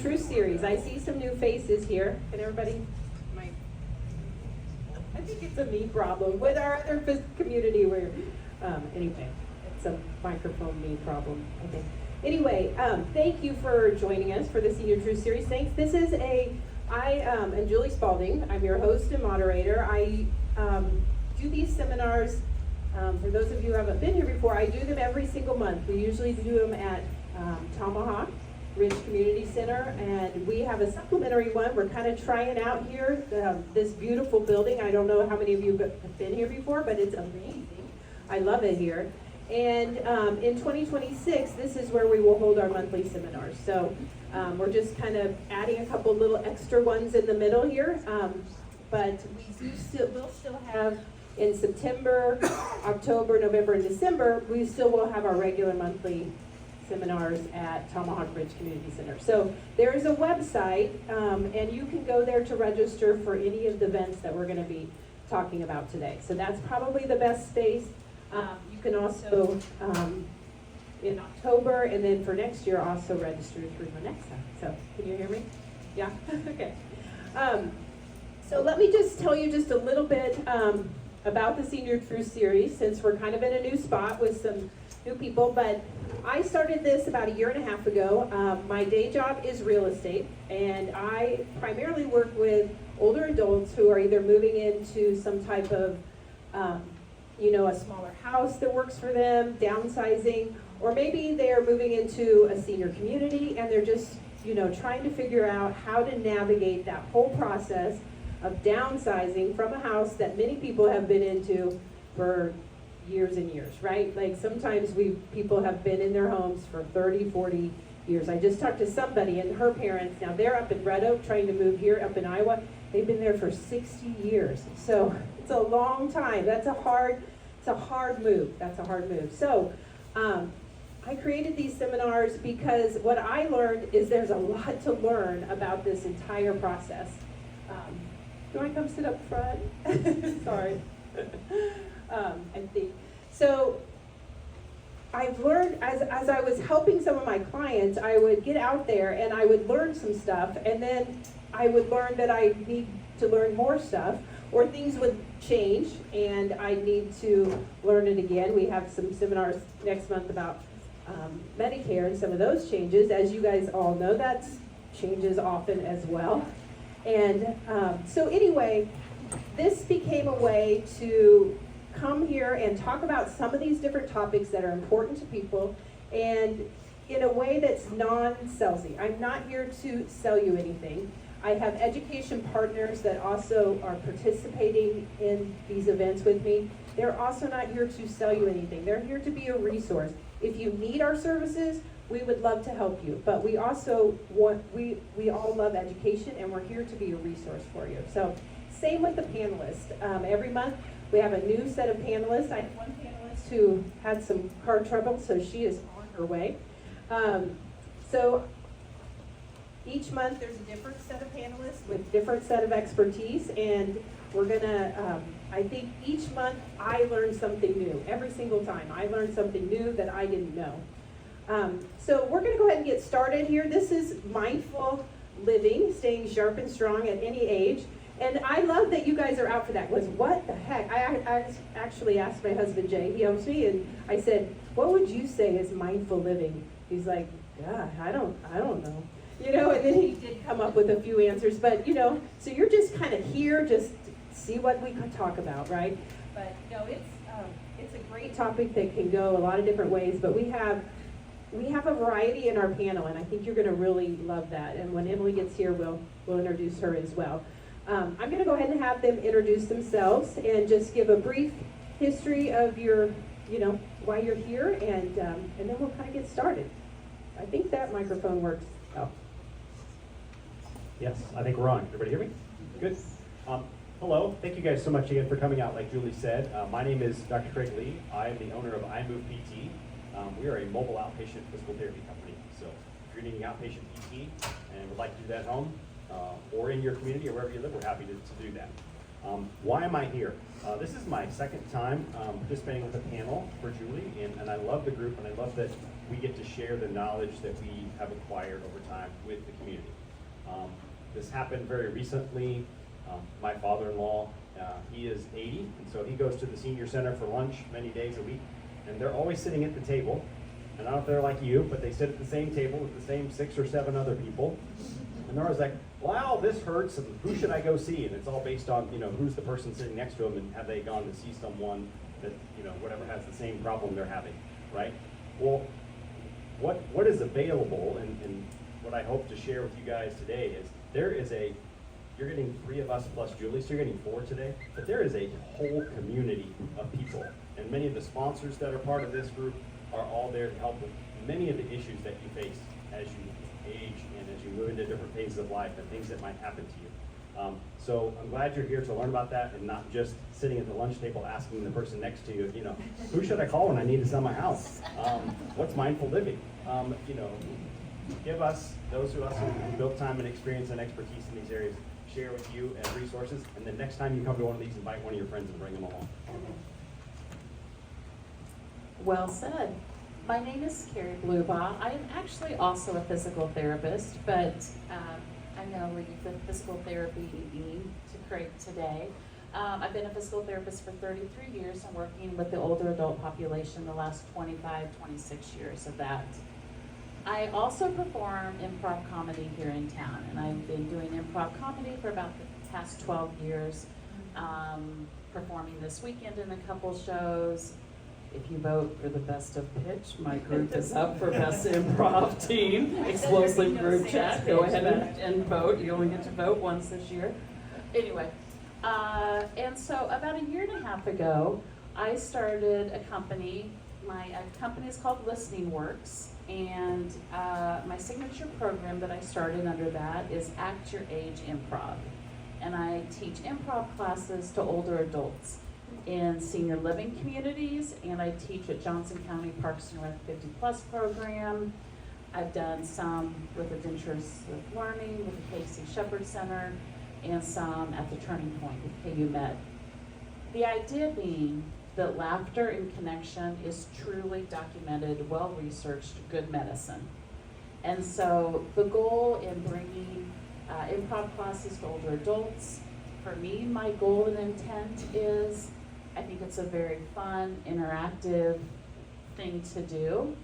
True series. I see some new faces here. Can everybody? I think it's a me problem with our other community where, anyway, it's a microphone me problem, I think. Anyway, thank you for joining us for the Senior True Series. Thanks. This is I am Julie Spalding. I'm your host and moderator. I do these seminars, for those of you who haven't been here before, I do them every single month. We usually do them at Tomahawk Ridge Community Center, and we have a supplementary one. We're kind of trying out here this beautiful building. I don't know how many of you have been here before, but it's amazing. I love it here. And in 2026, this is where we will hold our monthly seminars. So we're just kind of adding a couple little extra ones in the middle here. But we'll still have in September, October, November, and December, we still will have our regular monthly seminars at Tomahawk Ridge Community Center. So there is a website, and you can go there to register for any of the events that we're going to be talking about today. So that's probably the best space. You can also, in October, and then for next year, also register through Monexa. So can you hear me? Yeah? Okay. So let me just tell you just a little bit about the Senior True Series, since we're kind of in a new spot with some new people, but I started this about a year and a half ago. My day job is real estate, and I primarily work with older adults who are either moving into some type of, a smaller house that works for them, downsizing, or maybe they're moving into a senior community and they're just, trying to figure out how to navigate that whole process of downsizing from a house that many people have been into for years and years, right? Like sometimes people have been in their homes for 30, 40 years. I just talked to somebody and her parents, now they're up in Red Oak trying to move here up in Iowa. They've been there for 60 years. So it's a long time. That's a hard move. That's a hard move. So I created these seminars because what I learned is there's a lot to learn about this entire process. Do I come sit up front? Sorry. I think. So I've learned, as I was helping some of my clients, I would get out there and I would learn some stuff, and then I would learn that I need to learn more stuff, or things would change and I need to learn it again. We have some seminars next month about Medicare and some of those changes. As you guys all know, that changes often as well. And so anyway, this became a way to come here and talk about some of these different topics that are important to people, and in a way that's non-salesy. I'm not here to sell you anything. I have education partners that also are participating in these events with me. They're also not here to sell you anything. They're here to be a resource. If you need our services, we would love to help you. But we also we all love education, and we're here to be a resource for you. So same with the panelists. Every month we have a new set of panelists. I have one panelist who had some car trouble, so she is on her way. So each month there's a different set of panelists with different set of expertise, and we're gonna, I think each month I learn something new. Every single time I learn something new that I didn't know. So we're gonna go ahead and get started here. This is mindful living, staying sharp and strong at any age. And I love that you guys are out for that. What the heck? I actually asked my husband Jay, he helps me, and I said, what would you say is mindful living? He's like, yeah, I don't know. And then he did come up with a few answers, but so you're just kind of here, just see what we could talk about, right? But no, it's a great topic that can go a lot of different ways, but we have a variety in our panel, and I think you're gonna really love that. And when Emily gets here, we'll introduce her as well. I'm going to go ahead and have them introduce themselves and just give a brief history of your, why you're here, and then we'll kind of get started. I think that microphone works. Oh. Yes, I think we're on. Everybody hear me? Good. Hello. Thank you guys so much again for coming out, like Julie said. My name is Dr. Craig Lee. I am the owner of iMove PT. We are a mobile outpatient physical therapy company. So if you're needing outpatient PT and would like to do that at home, or in your community or wherever you live, we're happy to do that. Why am I here? This is my second time participating with a panel for Julie, and I love the group, and I love that we get to share the knowledge that we have acquired over time with the community. This happened very recently. My father-in-law, he is 80, and so he goes to the senior center for lunch many days a week, and they're always sitting at the table. And I don't know if they're like you, but they sit at the same table with the same 6 or 7 other people. And they're always like, wow, this hurts, and who should I go see? And it's all based on, who's the person sitting next to them, and have they gone to see someone that, whatever has the same problem they're having, right? Well, what is available, and what I hope to share with you guys today is you're getting 3 of us plus Julie, so you're getting 4 today, but there is a whole community of people. And many of the sponsors that are part of this group are all there to help with many of the issues that you face as you age and as you move into different phases of life and things that might happen to you. So I'm glad you're here to learn about that and not just sitting at the lunch table asking the person next to you, who should I call when I need to sell my house? What's mindful living? Give us, those of us who built time and experience and expertise in these areas, share with you as resources, and then next time you come to one of these, invite one of your friends and bring them along. Well said. My name is Carrie Blubaugh. I am actually also a physical therapist, but I'm going to leave the physical therapy to Craig today. I've been a physical therapist for 33 years and working with the older adult population the last 25, 26 years of that. I also perform improv comedy here in town, and I've been doing improv comedy for about the past 12 years, performing this weekend in a couple shows. If you vote for the best of pitch, my group is up for best improv team. Explosive group chat. Go ahead and vote. You only get to vote once this year. Anyway, and so about a year and a half ago, I started a company. My company is called Listening Works, and my signature program that I started under that is Act Your Age Improv. And I teach improv classes to older adults in senior living communities, and I teach at Johnson County Parks and Rec 50 Plus program. I've done some with Adventures with Learning with the Casey Shepherd Center, and some at the Turning Point with KU Med. The idea being that laughter and connection is truly documented, well-researched, good medicine. And so the goal in bringing improv classes to older adults, for me, my goal and intent is, I think it's a very fun, interactive thing to do,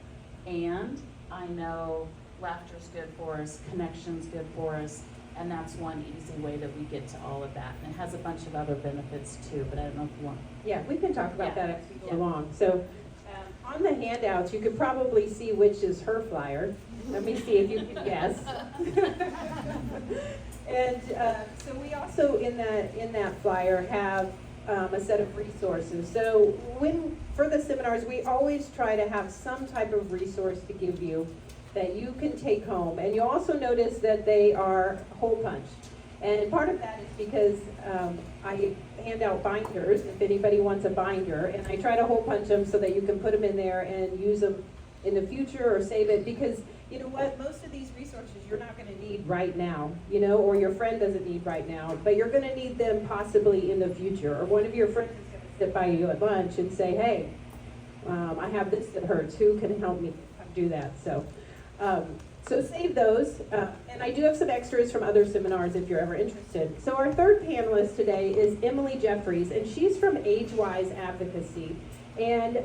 and I know laughter's good for us, connection's good for us, and that's one easy way that we get to all of that. And it has a bunch of other benefits too, but I don't know if you want. Yeah, we can talk about that as we go Yeah. along. So on the handouts, you could probably see which is her flyer. Let me see if you can guess. And so we also in that flyer have a set of resources. So for the seminars, we always try to have some type of resource to give you that you can take home. And you'll also notice that they are hole punched. And part of that is because I hand out binders if anybody wants a binder, and I try to hole punch them so that you can put them in there and use them in the future or save it, because you know what, most of these resources you're not going to need right now, or your friend doesn't need right now, but you're going to need them possibly in the future, or one of your friends is going to sit by you at lunch and say, hey, I have this that hurts, who can help me do that? So save those, and I do have some extras from other seminars if you're ever interested. So our third panelist today is Emily Jeffries, and she's from Age-Wise Advocacy, and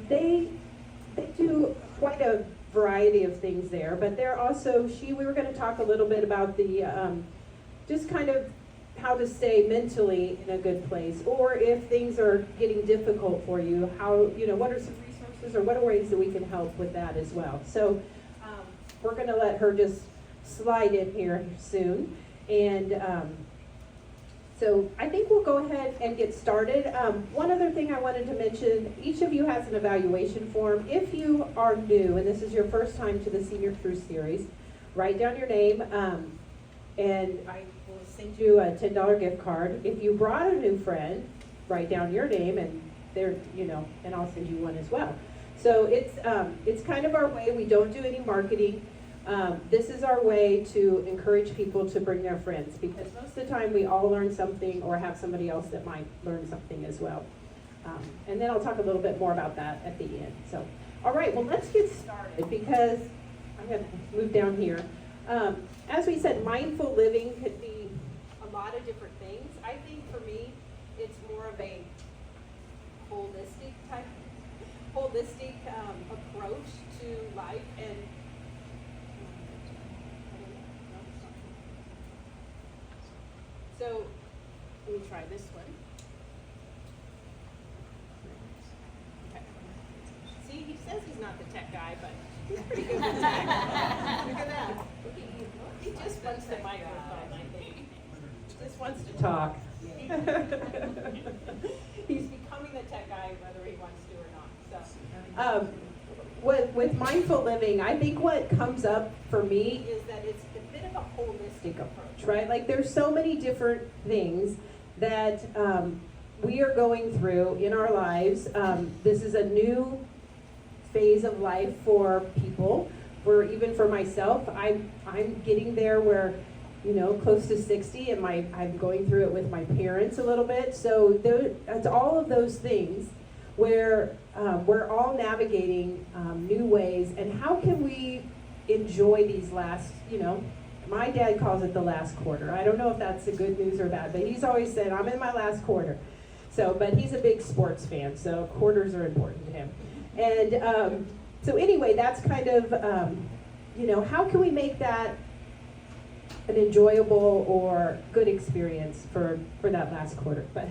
they do quite a variety of things there, but they're also, we were going to talk a little bit about the, just kind of how to stay mentally in a good place, or if things are getting difficult for you, what are some resources or what are ways that we can help with that as well. So we're going to let her just slide in here soon, and so I think we'll go ahead and get started. One other thing I wanted to mention, each of you has an evaluation form. If you are new and this is your first time to the Senior Cruise Series, write down your name, and I will send you a $10 gift card. If you brought a new friend, write down your name, and and I'll send you one as well. So it's kind of our way. We don't do any marketing. This is our way to encourage people to bring their friends, because most of the time we all learn something or have somebody else that might learn something as well. And then I'll talk a little bit more about that at the end. So All right, well, let's get started because I have moved down here. As we said, mindful living could be a lot of different things. I think for me, it's more of a holistic approach to life and so let me try this one. Okay. See, he says he's not the tech guy, but he's pretty good with tech. Look at that. He just wants the microphone, I think. He just wants to talk. He's becoming the tech guy whether he wants to or not. So, with mindful living, I think what comes up for me is that it's a bit of a holistic approach, right? Like there's so many different things that we are going through in our lives. This is a new phase of life for people. Even for myself, I'm getting there where, close to 60, and I'm going through it with my parents a little bit. So it's all of those things where we're all navigating new ways, and how can we enjoy these last, my dad calls it the last quarter. I don't know if that's the good news or bad, but he's always said, I'm in my last quarter. So, but he's a big sports fan, so quarters are important to him. And so anyway, that's kind of, how can we make that an enjoyable or good experience for that last quarter? But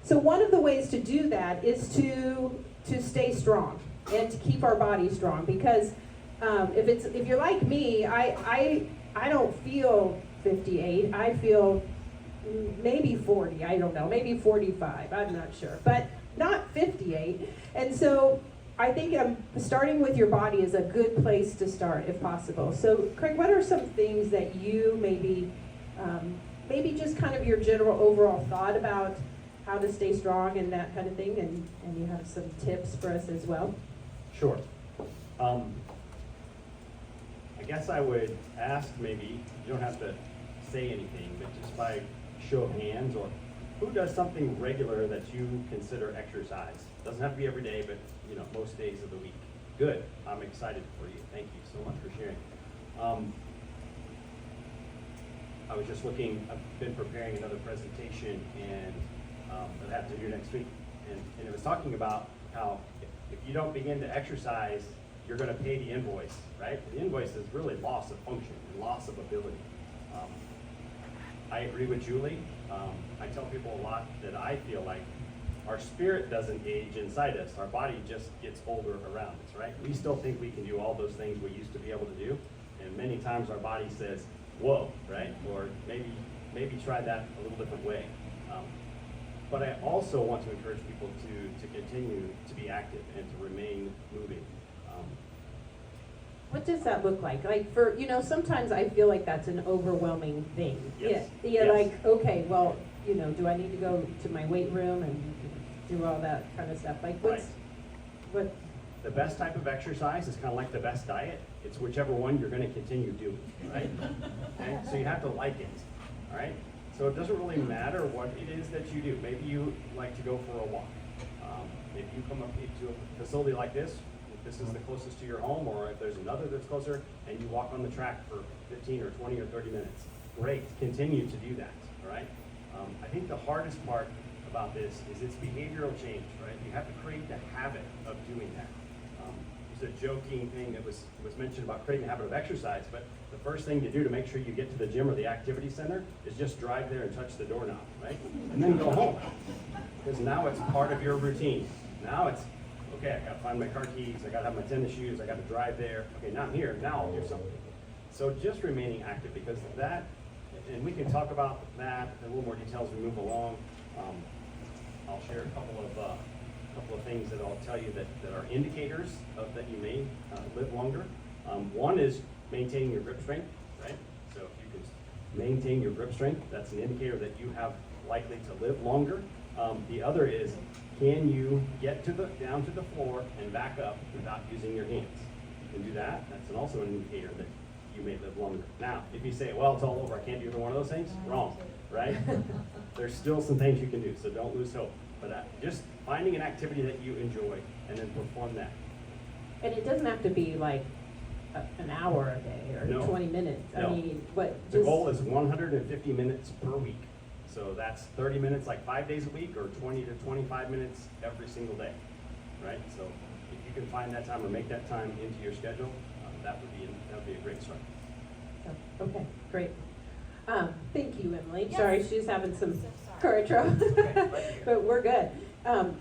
so one of the ways to do that is to stay strong and to keep our body strong, because if you're like me, I don't feel 58. I feel maybe 40. I don't know, maybe 45. I'm not sure, but not 58. And so I think starting with your body is a good place to start, if possible. So, Craig, what are some things that you maybe just kind of your general overall thought about how to stay strong and that kind of thing, and you have some tips for us as well? Sure. I guess I would ask, maybe, you don't have to say anything, but just by show of hands, or who does something regular that you consider exercise? Doesn't have to be every day, but most days of the week. Good. I'm excited for you. Thank you so much for sharing. I was just looking. I've been preparing another presentation, and that I have to do next week, and it was talking about how if you don't begin to exercise, you're going to pay the invoice, right? The invoice is really loss of function and loss of ability. I agree with Julie. I tell people a lot that I feel like our spirit doesn't age inside us. Our body just gets older around us, right? We still think we can do all those things we used to be able to do, and many times our body says, whoa, right? Or maybe try that a little different way. But I also want to encourage people to continue to be active and to remain moving. What does that look like? Like for, sometimes I feel like that's an overwhelming thing. Yes. Yeah, Yes. Like, okay, well, do I need to go to my weight room and do all that kind of stuff? Like what? The best type of exercise is kind of like the best diet. It's whichever one you're going to continue doing, right? Okay? So you have to like it, all right? So it doesn't really matter what it is that you do. Maybe you like to go for a walk. If you come up to a facility like this, if this is the closest to your home, or if there's another that's closer, and you walk on the track for 15 or 20 or 30 minutes, great. Continue to do that, all right? I think the hardest part about this is it's behavioral change, right? You have to create the habit of doing that. There's a joking thing that was mentioned about creating the habit of exercise, but the first thing to do to make sure you get to the gym or the activity center is just drive there and touch the doorknob, right? And then go home, because now it's part of your routine. Now it's, okay, I gotta find my car keys, I gotta have my tennis shoes, I gotta drive there. Okay, now I'm here, now I'll do something. So just remaining active, because that, and we can talk about that in a little more detail as we move along. I'll share a couple of things that I'll tell you that are indicators of that you may live longer. One is maintaining your grip strength, right? So if you can maintain your grip strength, that's an indicator that you have likely to live longer. The other is, can you get down to the floor and back up without using your hands? If you can do that, that's also an indicator that you may live longer. Now, if you say, well, it's all over, I can't do either one of those things, wrong, right? There's still some things you can do, so don't lose hope. But just finding an activity that you enjoy and then perform that. And it doesn't have to be like an hour a day or No. 20 minutes. I No. mean, what, The just, goal is 150 minutes per week. So that's 30 minutes like 5 days a week or 20 to 25 minutes every single day, right? So if you can find that time or make that time into your schedule, that would be a great start. oh, okay, great. Thank you, Emily. Yes. Sorry, she's having some So car sorry. trouble, Okay, glad to hear. but we're good.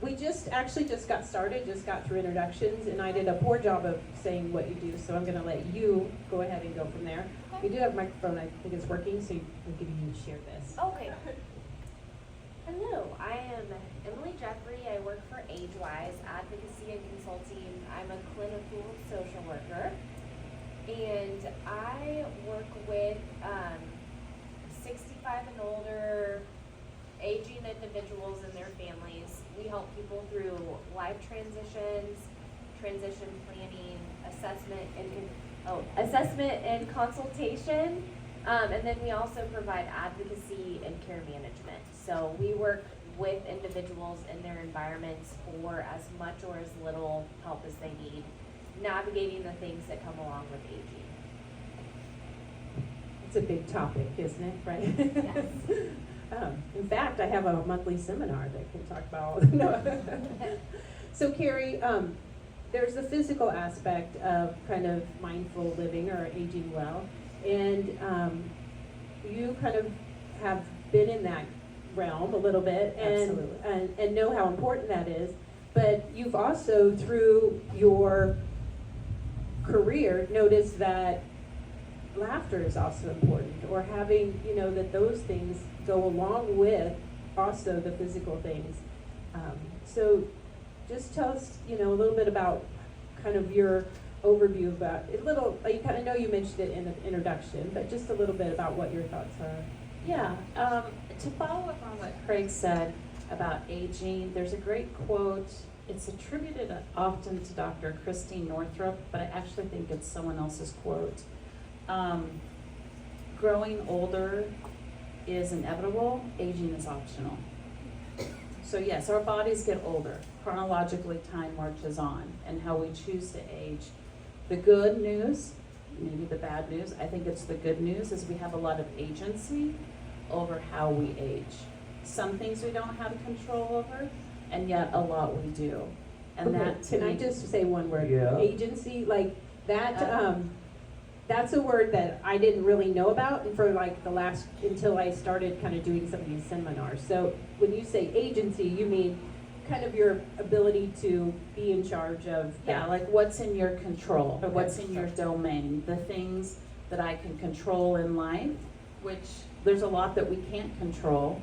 We just got started, just got through introductions, and I did a poor job of saying what you do, so I'm gonna let you go ahead and go from there. We do have a microphone, I think it's working, so we'll give you to share this. Okay. Hello, I am Emily Jeffrey. I work for AgeWise Advocacy and Consulting. I'm a clinical social worker, and I work with 65 and older aging individuals and their families. We help people through life transitions, transition planning, assessment and consultation. And then we also provide advocacy and care management. So we work with individuals in their environments for as much or as little help as they need, navigating the things that come along with aging. It's a big topic, isn't it, right? Yes. In fact, I have a monthly seminar that can talk about, no. So Carrie, there's the physical aspect of kind of mindful living or aging well, and you kind of have been in that realm a little bit and know how important that is, but you've also, through your career, noticed that laughter is also important, or having, that those things go along with also the physical things. So just tell us, a little bit about kind of your overview about a little, I kind of know you mentioned it in the introduction, but just a little bit about what your thoughts are. Yeah, to follow up on what Craig said about aging, there's a great quote. It's attributed often to Dr. Christine Northrup, but I actually think it's someone else's quote. Growing older is inevitable, aging is optional. So yes, our bodies get older. Chronologically, time marches on, and how we choose to age. The good news, maybe the bad news, I think it's the good news, is we have a lot of agency over how we age. Some things we don't have control over, and yet a lot we do. And Okay, that to can I me- just say one word? Yeah. Agency, like that, that's a word that I didn't really know about and for like until I started kind of doing some of these seminars. So when you say agency, you mean kind of your ability to be in charge of. Yeah, like what's in your control, Okay. what's in your domain, the things that I can control in life, which there's a lot that we can't control,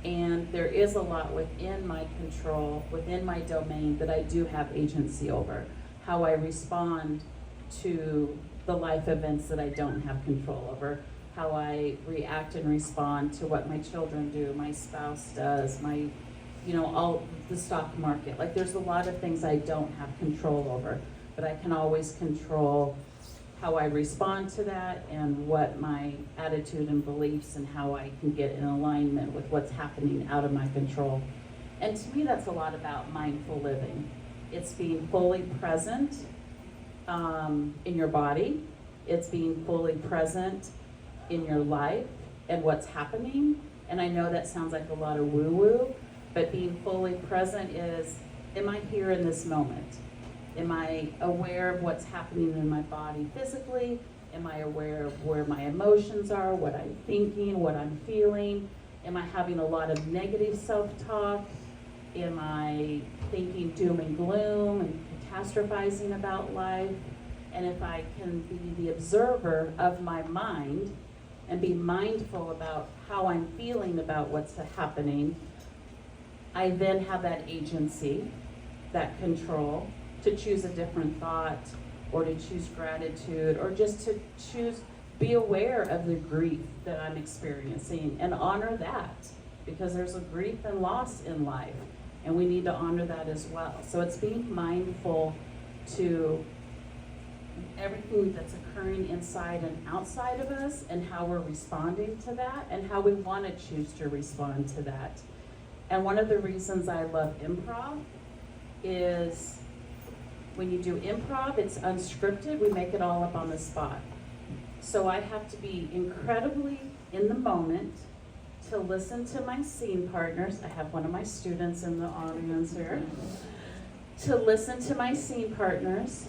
and there is a lot within my control, within my domain that I do have agency over. How I respond to the life events that I don't have control over, how I react and respond to what my children do, my spouse does, all the stock market. Like there's a lot of things I don't have control over, but I can always control how I respond to that and what my attitude and beliefs and how I can get in alignment with what's happening out of my control. And to me, that's a lot about mindful living. It's being fully present in your body. It's being fully present in your life and what's happening. And I know that sounds like a lot of woo-woo, but being fully present is, am I here in this moment? Am I aware of what's happening in my body physically? Am I aware of where my emotions are, what I'm thinking, what I'm feeling? Am I having a lot of negative self-talk? Am I thinking doom and gloom and catastrophizing about life? And if I can be the observer of my mind and be mindful about how I'm feeling about what's happening, I then have that agency, that control, to choose a different thought, or to choose gratitude, or just to be aware of the grief that I'm experiencing and honor that, because there's a grief and loss in life, and we need to honor that as well. So it's being mindful to everything that's occurring inside and outside of us, and how we're responding to that, and how we want to choose to respond to that. And one of the reasons I love improv is when you do improv, it's unscripted, we make it all up on the spot. So I have to be incredibly in the moment to listen to my scene partners. I have one of my students in the audience here. To listen to my scene partners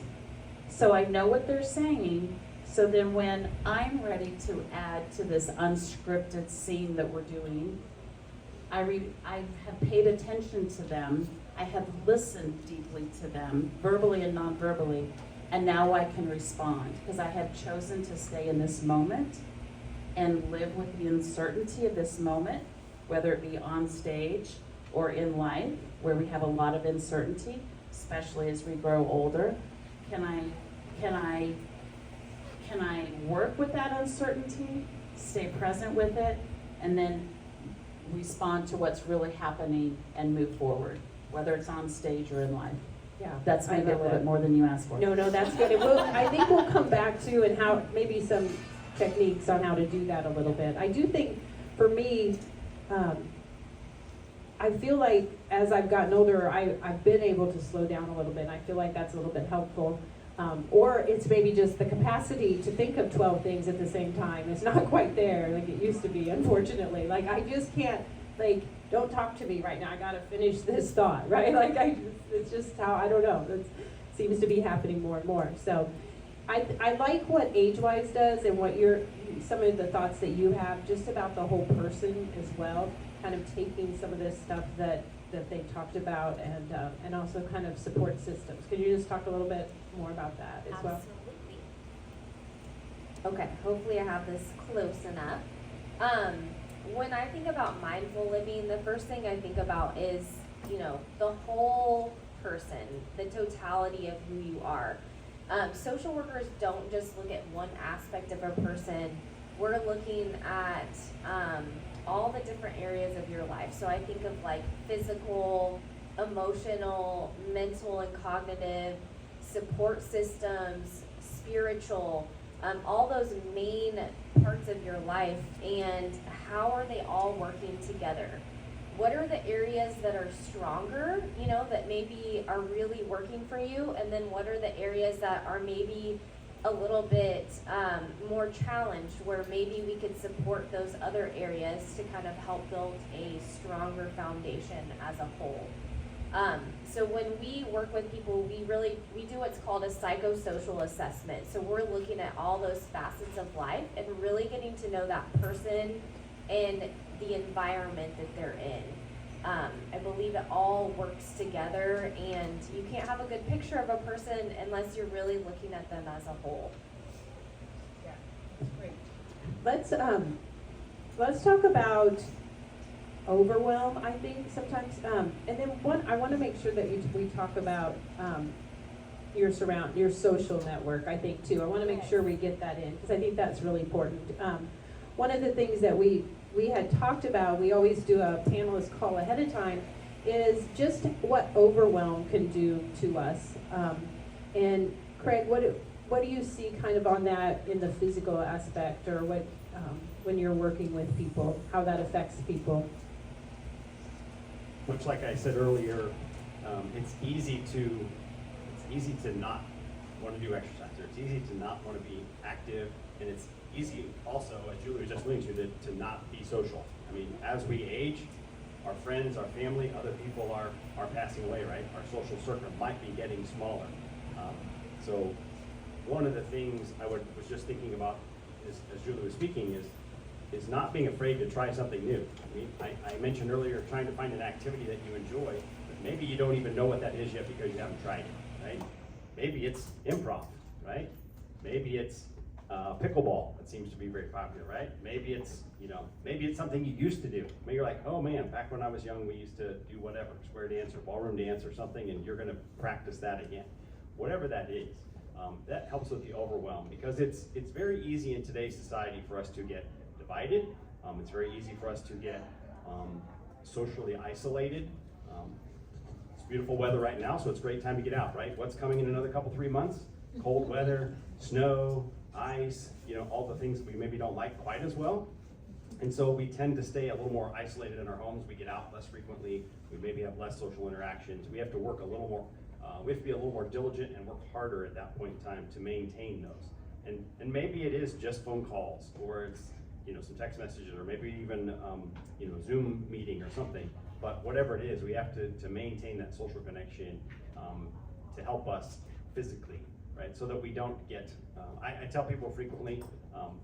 so I know what they're saying. So then when I'm ready to add to this unscripted scene that we're doing, I have paid attention to them. I have listened deeply to them, verbally and non-verbally, and now I can respond because I have chosen to stay in this moment and live with the uncertainty of this moment, whether it be on stage or in life, where we have a lot of uncertainty, especially as we grow older. Can I work with that uncertainty, stay present with it, and then respond to what's really happening and move forward, whether it's on stage or in life? Yeah. That's I maybe a love little that. bit more than you asked for. No, that's good. And I think we'll come back to and how, maybe some techniques on how to do that a little bit. I do think, for me, I feel like as I've gotten older, I've been able to slow down a little bit, and I feel like that's a little bit helpful. Or it's maybe just the capacity to think of 12 things at the same time. It's not quite there like it used to be, unfortunately. Like, I just can't, like, don't talk to me right now. I gotta finish this thought, right? Like, it's just how, I don't know. It seems to be happening more and more. So I like what AgeWise does and what some of the thoughts that you have just about the whole person as well, kind of taking some of this stuff that they talked about and also kind of support systems. Could you just talk a little bit more about that as well? Absolutely. Okay, hopefully I have this close enough. When I think about mindful living, the first thing I think about is, the whole person, the totality of who you are. Social workers don't just look at one aspect of a person. We're looking at all the different areas of your life. So I think of like physical, emotional, mental and cognitive, support systems, spiritual, all those main parts of your life, and how are they all working together? What are the areas that are stronger, that maybe are really working for you, and then what are the areas that are maybe a little bit more challenged, where maybe we could support those other areas to kind of help build a stronger foundation as a whole. So when we work with people, we do what's called a psychosocial assessment. So we're looking at all those facets of life and really getting to know that person and the environment that they're in. I believe it all works together, and you can't have a good picture of a person unless you're really looking at them as a whole. Yeah, that's great. Let's talk about overwhelm, I think, sometimes. And then I want to make sure that we talk about your social network, I think, too. I want to make sure we get that in, because I think that's really important. One of the things that we had talked about, we always do a panelist call ahead of time, is just what overwhelm can do to us. And Craig, what do you see kind of on that in the physical aspect, or what when you're working with people, how that affects people? Much like I said earlier, it's easy to not want to do exercise, or it's easy to not want to be active, and it's easy also, as Julie was just alluding to not be social. I mean, as we age, our friends, our family, other people are passing away, right? Our social circle might be getting smaller. So one of the things I was just thinking about as Julie was speaking is not being afraid to try something new. I mean, I mentioned earlier trying to find an activity that you enjoy, but maybe you don't even know what that is yet because you haven't tried it, right? Maybe it's improv, right? Maybe it's pickleball. That seems to be very popular, right? Maybe it's something you used to do. Maybe you're like, oh man, back when I was young, we used to do whatever, square dance or ballroom dance or something, and you're gonna practice that again. Whatever that is, that helps with the overwhelm, because it's very easy in today's society for us to get divided. It's very easy for us to get socially isolated. It's beautiful weather right now, so it's a great time to get out, right? What's coming in another 3 months? Cold weather, snow, ice, all the things we maybe don't like quite as well. And so we tend to stay a little more isolated in our homes. We get out less frequently. We maybe have less social interactions. We have to work a little more, we have to be a little more diligent and work harder at that point in time to maintain those. And maybe it is just phone calls, or it's, you know, some text messages, or maybe even, you know, Zoom meeting or something. But whatever it is, we have to maintain that social connection to help us physically, right? So that we don't get, I tell people frequently,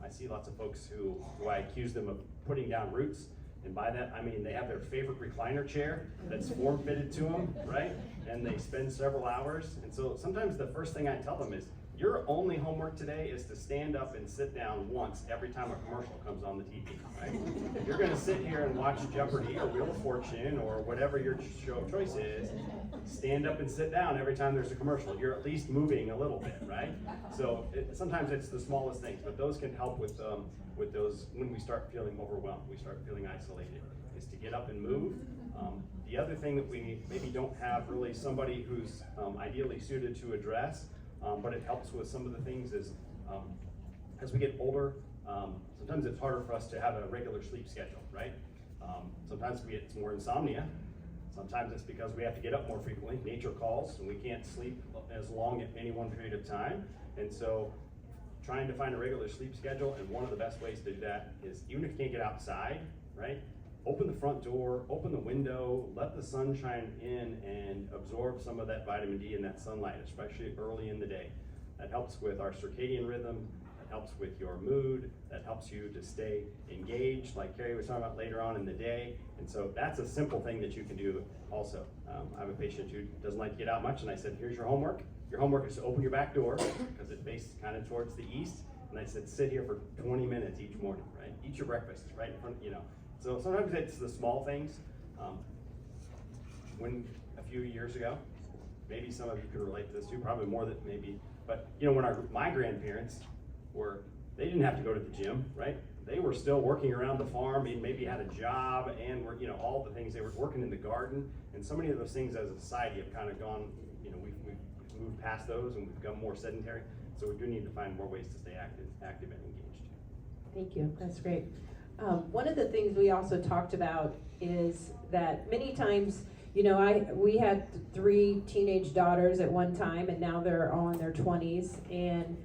I see lots of folks who I accuse them of putting down roots. And by that, I mean they have their favorite recliner chair that's form-fitted to them, right? And they spend several hours. And so sometimes the first thing I tell them is, your only homework today is to stand up and sit down once every time a commercial comes on the TV, right? If you're gonna sit here and watch Jeopardy or Wheel of Fortune or whatever your show of choice is, stand up and sit down every time there's a commercial. You're at least moving a little bit, right? So sometimes it's the smallest things, but those can help with those, when we start feeling overwhelmed, we start feeling isolated, is to get up and move. The other thing that we maybe don't have really somebody who's ideally suited to address, but it helps with some of the things is, as we get older, sometimes it's harder for us to have a regular sleep schedule, right? Sometimes it's more insomnia. Sometimes it's because we have to get up more frequently. Nature calls, and we can't sleep as long at any one period of time. And so trying to find a regular sleep schedule, and one of the best ways to do that is, even if you can't get outside, right? Open the front door, open the window, let the sun shine in and absorb some of that vitamin D and that sunlight, especially early in the day. That helps with our circadian rhythm, that helps with your mood, that helps you to stay engaged, like Carrie was talking about later on in the day. And so that's a simple thing that you can do also. I have a patient who doesn't like to get out much, and I said, here's your homework. Your homework is to open your back door, because it faces kind of towards the east. And I said, sit here for 20 minutes each morning, right? Eat your breakfast right in front, you know. So sometimes it's the small things. When a few years ago, maybe some of you could relate to this too, probably more than maybe, but you know, when my grandparents they didn't have to go to the gym, right? They were still working around the farm, and maybe had a job, and were, you know, all the things, they were working in the garden, and so many of those things as a society have kind of gone, you know, we've moved past those and we've become more sedentary. So we do need to find more ways to stay active and engaged. Thank you, that's great. One of the things we also talked about is that many times, you know, we had 3 teenage daughters at one time, and now they're all in their 20s, and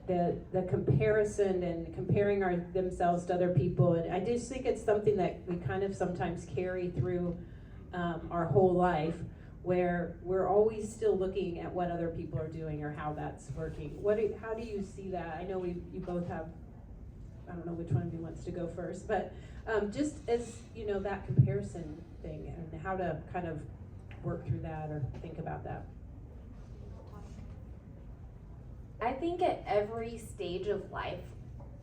the comparison and comparing themselves to other people, and I just think it's something that we kind of sometimes carry through our whole life, where we're always still looking at what other people are doing or how that's working. How do you see that? I know you both have, I don't know which one of you wants to go first, but just as, you know, that comparison thing and how to kind of work through that or think about that. I think at every stage of life,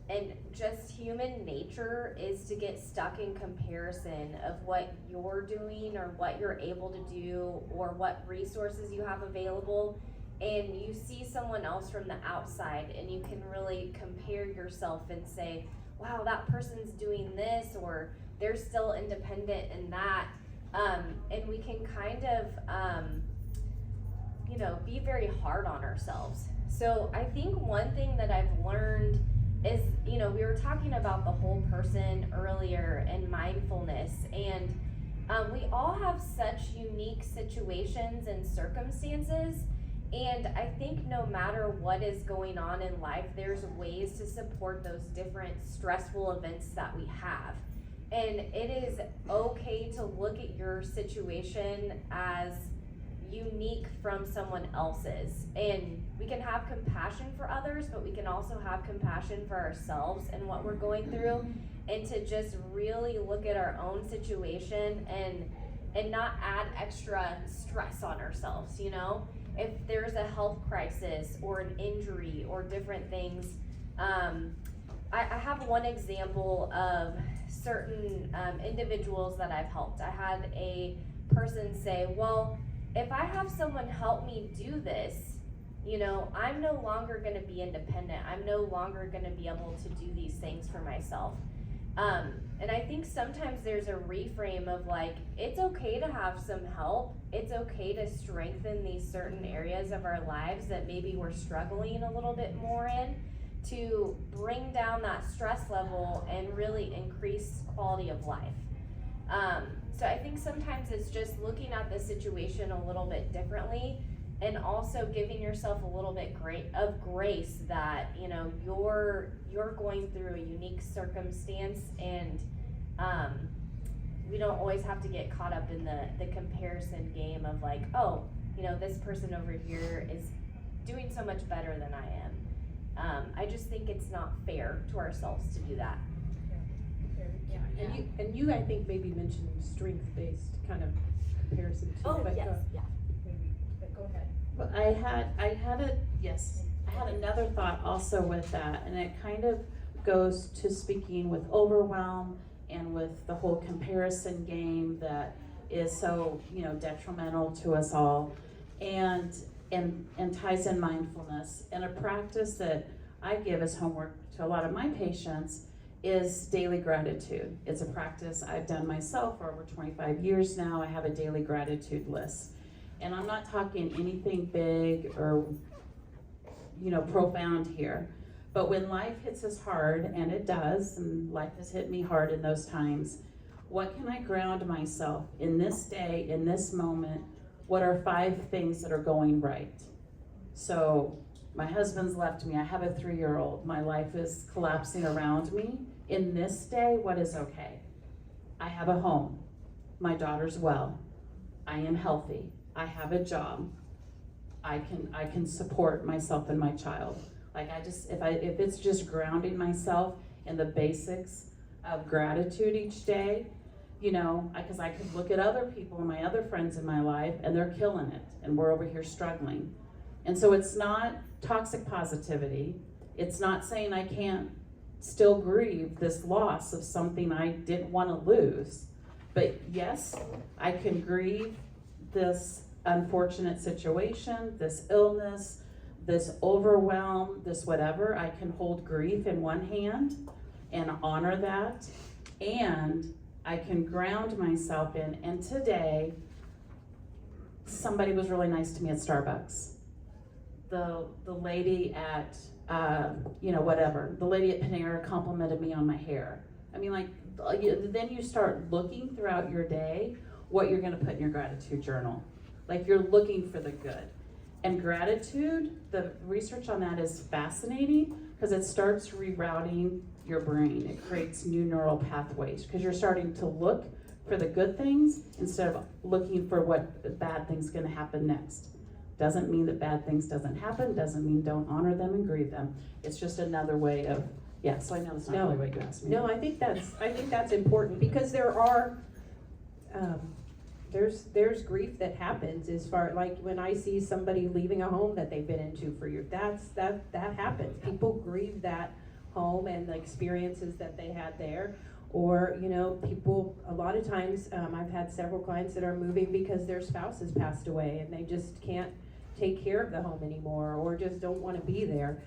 and just human nature is to get stuck in comparison of what you're doing or what you're able to do or what resources you have available. And you see someone else from the outside and you can really compare yourself and say, wow, that person's doing this, or they're still independent in that. And we can kind of, you know, be very hard on ourselves. So I think one thing that I've learned is, you know, we were talking about the whole person earlier and mindfulness, and we all have such unique situations and circumstances. And I think no matter what is going on in life, there's ways to support those different stressful events that we have. And it is okay to look at your situation as unique from someone else's. And we can have compassion for others, but we can also have compassion for ourselves and what we're going through, and to just really look at our own situation and not add extra stress on ourselves, you know? If there's a health crisis or an injury or different things, I have one example of certain individuals that I've helped. I had a person say, well, if I have someone help me do this, you know, I'm no longer going to be independent. I'm no longer going to be able to do these things for myself. And I think sometimes there's a reframe of like, it's okay to have some help. It's okay to strengthen these certain areas of our lives that maybe we're struggling a little bit more in, to bring down that stress level and really increase quality of life. So I think sometimes it's just looking at the situation a little bit differently, and also giving yourself a little bit of grace that, you know, you're going through a unique circumstance, and we don't always have to get caught up in the comparison game of like, oh, you know, this person over here is doing so much better than I am. I just think it's not fair to ourselves to do that. And you, I think, maybe mentioned strength-based kind of comparison too. Oh, but, yes, yeah. Go ahead. Well, I had another thought also with that, and it kind of goes to speaking with overwhelm and with the whole comparison game that is so, you know, detrimental to us all, and ties in mindfulness. And a practice that I give as homework to a lot of my patients is daily gratitude. It's a practice I've done myself for over 25 years now. I have a daily gratitude list. And I'm not talking anything big or, you know, profound here. But when life hits us hard, and it does, and life has hit me hard in those times, what can I ground myself in this day, in this moment? What are 5 things that are going right? So my husband's left me. I have a 3-year-old. My life is collapsing around me. In this day, what is okay? I have a home. My daughter's well. I am healthy. I have a job. I can support myself and my child. Like if it's just grounding myself in the basics of gratitude each day, you know, because I could look at other people and my other friends in my life, and they're killing it, and we're over here struggling. And so it's not toxic positivity. It's not saying I can't still grieve this loss of something I didn't want to lose. But yes, I can grieve this unfortunate situation, this illness, this overwhelm, this whatever. I can hold grief in one hand and honor that. And I can ground myself in. And today, somebody was really nice to me at Starbucks. The lady at, the lady at Panera complimented me on my hair. I mean, like, then you start looking throughout your day what you're gonna put in your gratitude journal. Like, you're looking for the good. And gratitude, the research on that is fascinating because it starts rerouting your brain. It creates new neural pathways because you're starting to look for the good things instead of looking for what bad thing's gonna happen next. Doesn't mean that bad things doesn't happen, doesn't mean don't honor them and grieve them. It's just another way of, so I know it's not really what you asked me. No, I think that's important because there are, there's grief that happens as far, like when I see somebody leaving a home that they've been into for years, that happens. People grieve that home and the experiences that they had there. Or, you know, people, a lot of times, I've had several clients that are moving because their spouse has passed away and they just can't take care of the home anymore, or just don't want to be there.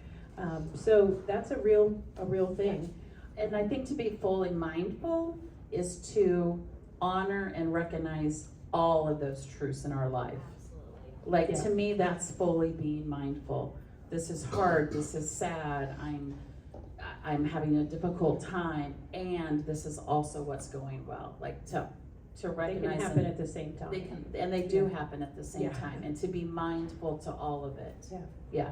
So that's a real thing. And I think to be fully mindful is to honor and recognize all of those truths in our life. Like, to me, that's fully being mindful. This is hard, this is sad, I'm having a difficult time, and this is also what's going well. Like, to recognize they can happen at the same time. They do happen at the same time, and to be mindful to all of it. Yeah.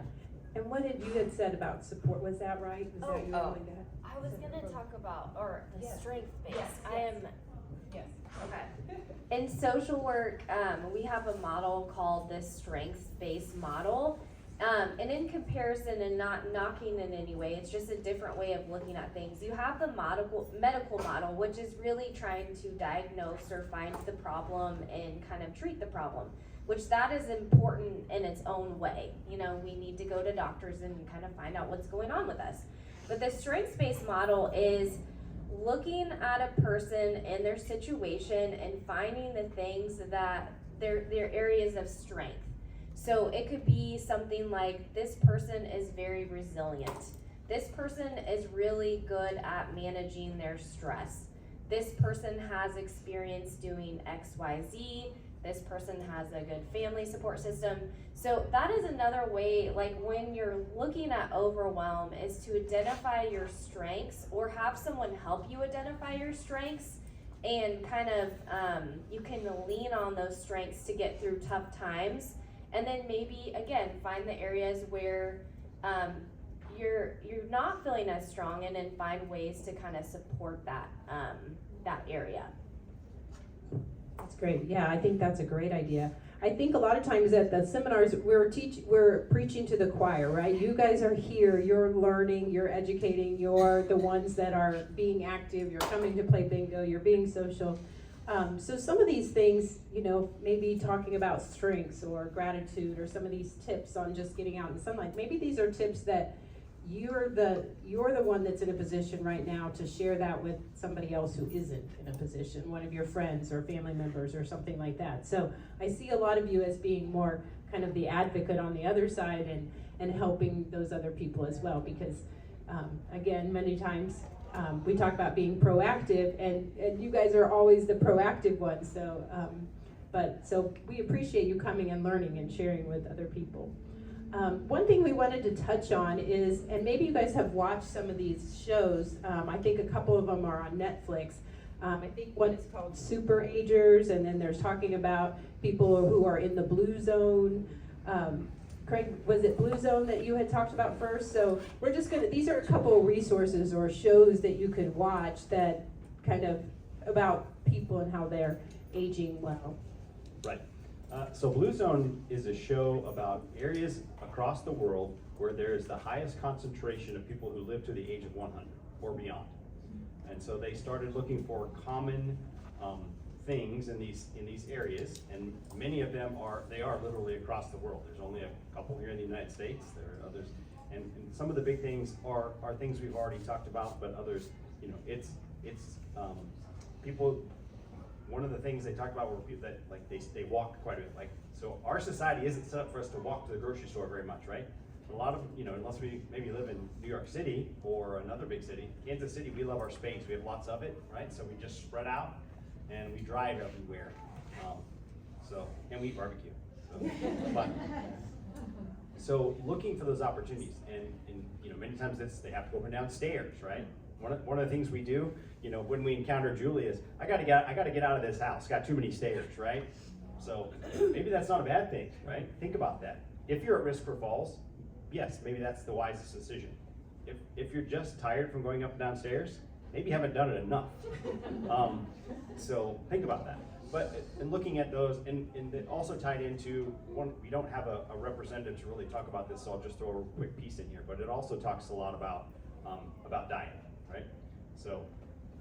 And what you had said about support, was that right? Was that you were going to have? I was gonna talk about, the strength base. Yes. Okay. In social work, we have a model called the strengths-based model. And in comparison, and not knocking in any way, it's just a different way of looking at things. You have the medical model, which is really trying to diagnose or find the problem and kind of treat the problem, which that is important in its own way. You know, we need to go to doctors and kind of find out what's going on with us. But the strengths-based model is looking at a person and their situation and finding the things that their areas of strength. So it could be something like, this person is very resilient. This person is really good at managing their stress. This person has experience doing XYZ. this person has a good family support system. So that is another way, like when you're looking at overwhelm, is to identify your strengths or have someone help you identify your strengths, and kind of you can lean on those strengths to get through tough times. And then maybe again find the areas where you're not feeling as strong in, and find ways to kind of support that that area. That's great. Yeah, I think that's a great idea. I think a lot of times at the seminars we're preaching to the choir, right? You guys are here, you're learning, you're educating, you're the ones that are being active, you're coming to play bingo, you're being social. So some of these things, you know, maybe talking about strengths or gratitude or some of these tips on just getting out in the sunlight, maybe these are tips that you're the one that's in a position right now to share that with somebody else who isn't in a position, one of your friends or family members or something like that. So I see a lot of you as being more kind of the advocate on the other side and helping those other people as well, because again, many times we talk about being proactive, and you guys are always the proactive ones. So, so we appreciate you coming and learning and sharing with other people. One thing we wanted to touch on is, and maybe you guys have watched some of these shows, I think a couple of them are on Netflix. I think one is called Super Agers, and then there's talking about people who are in the blue zone. Craig, was it Blue Zone that you had talked about first? So we're just these are a couple of resources or shows that you could watch that kind of about people and how they're aging well. Right. So Blue Zone is a show about areas across the world where there is the highest concentration of people who live to the age of 100 or beyond. And so they started looking for common things in these areas, and many of them are literally across the world. There's only a couple here in the United States. There are others, and some of the big things are things we've already talked about, but others, you know, it's people. One of the things they talked about were people that like they walk quite a bit. Like, so our society isn't set up for us to walk to the grocery store very much, right? A lot of, you know, unless we maybe live in New York City or another big city, Kansas City, we love our space. We have lots of it, right? So we just spread out and we drive everywhere. And we eat barbecue. So looking for those opportunities, and you know, many times they have to go up and down stairs, right? One of the things we do, you know, when we encounter Julie is, I gotta get out of this house. Got too many stairs, right? So maybe that's not a bad thing, right? Think about that. If you're at risk for falls, yes, maybe that's the wisest decision. If you're just tired from going up and down stairs, maybe you haven't done it enough. So think about that. But in looking at those, and it also tied into one, we don't have a representative to really talk about this, so I'll just throw a quick piece in here. But it also talks a lot about diet. Right? So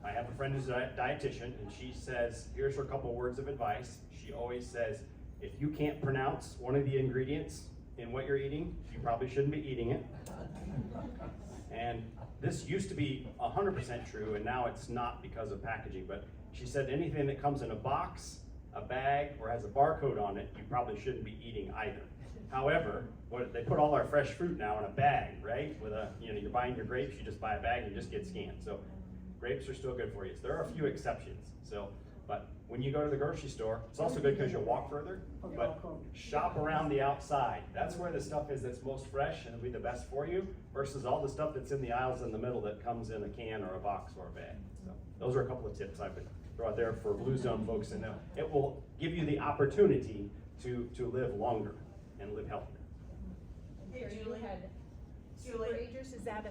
I have a friend who's a dietitian, and she says, here's her couple words of advice. She always says, if you can't pronounce one of the ingredients in what you're eating, you probably shouldn't be eating it. And this used to be 100% true, and now it's not because of packaging. But she said anything that comes in a box, a bag, or has a barcode on it, you probably shouldn't be eating either. However, they put all our fresh fruit now in a bag, right? With you're buying your grapes, you just buy a bag and you just get scanned. So grapes are still good for you. So there are a few exceptions. But when you go to the grocery store, it's also good because you'll walk further, but shop around the outside. That's where the stuff is that's most fresh and it'll be the best for you, versus all the stuff that's in the aisles in the middle that comes in a can or a box or a bag. So those are a couple of tips I would throw out there for Blue Zone folks, and it will give you the opportunity to live longer and live healthier. Hey, Julie had Julie. Agers, is that a?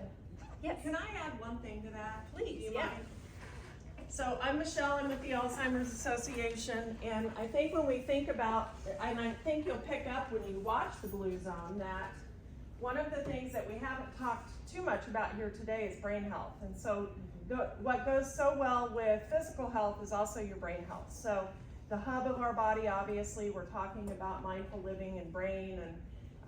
Yes. Can I add one thing to that? Please, Do you yeah. mind? So I'm Michelle, I'm with the Alzheimer's Association, and I think when we think about, and I think you'll pick up when you watch the Blue Zone, that one of the things that we haven't talked too much about here today is brain health. And so what goes so well with physical health is also your brain health. So the hub of our body, obviously, we're talking about mindful living and brain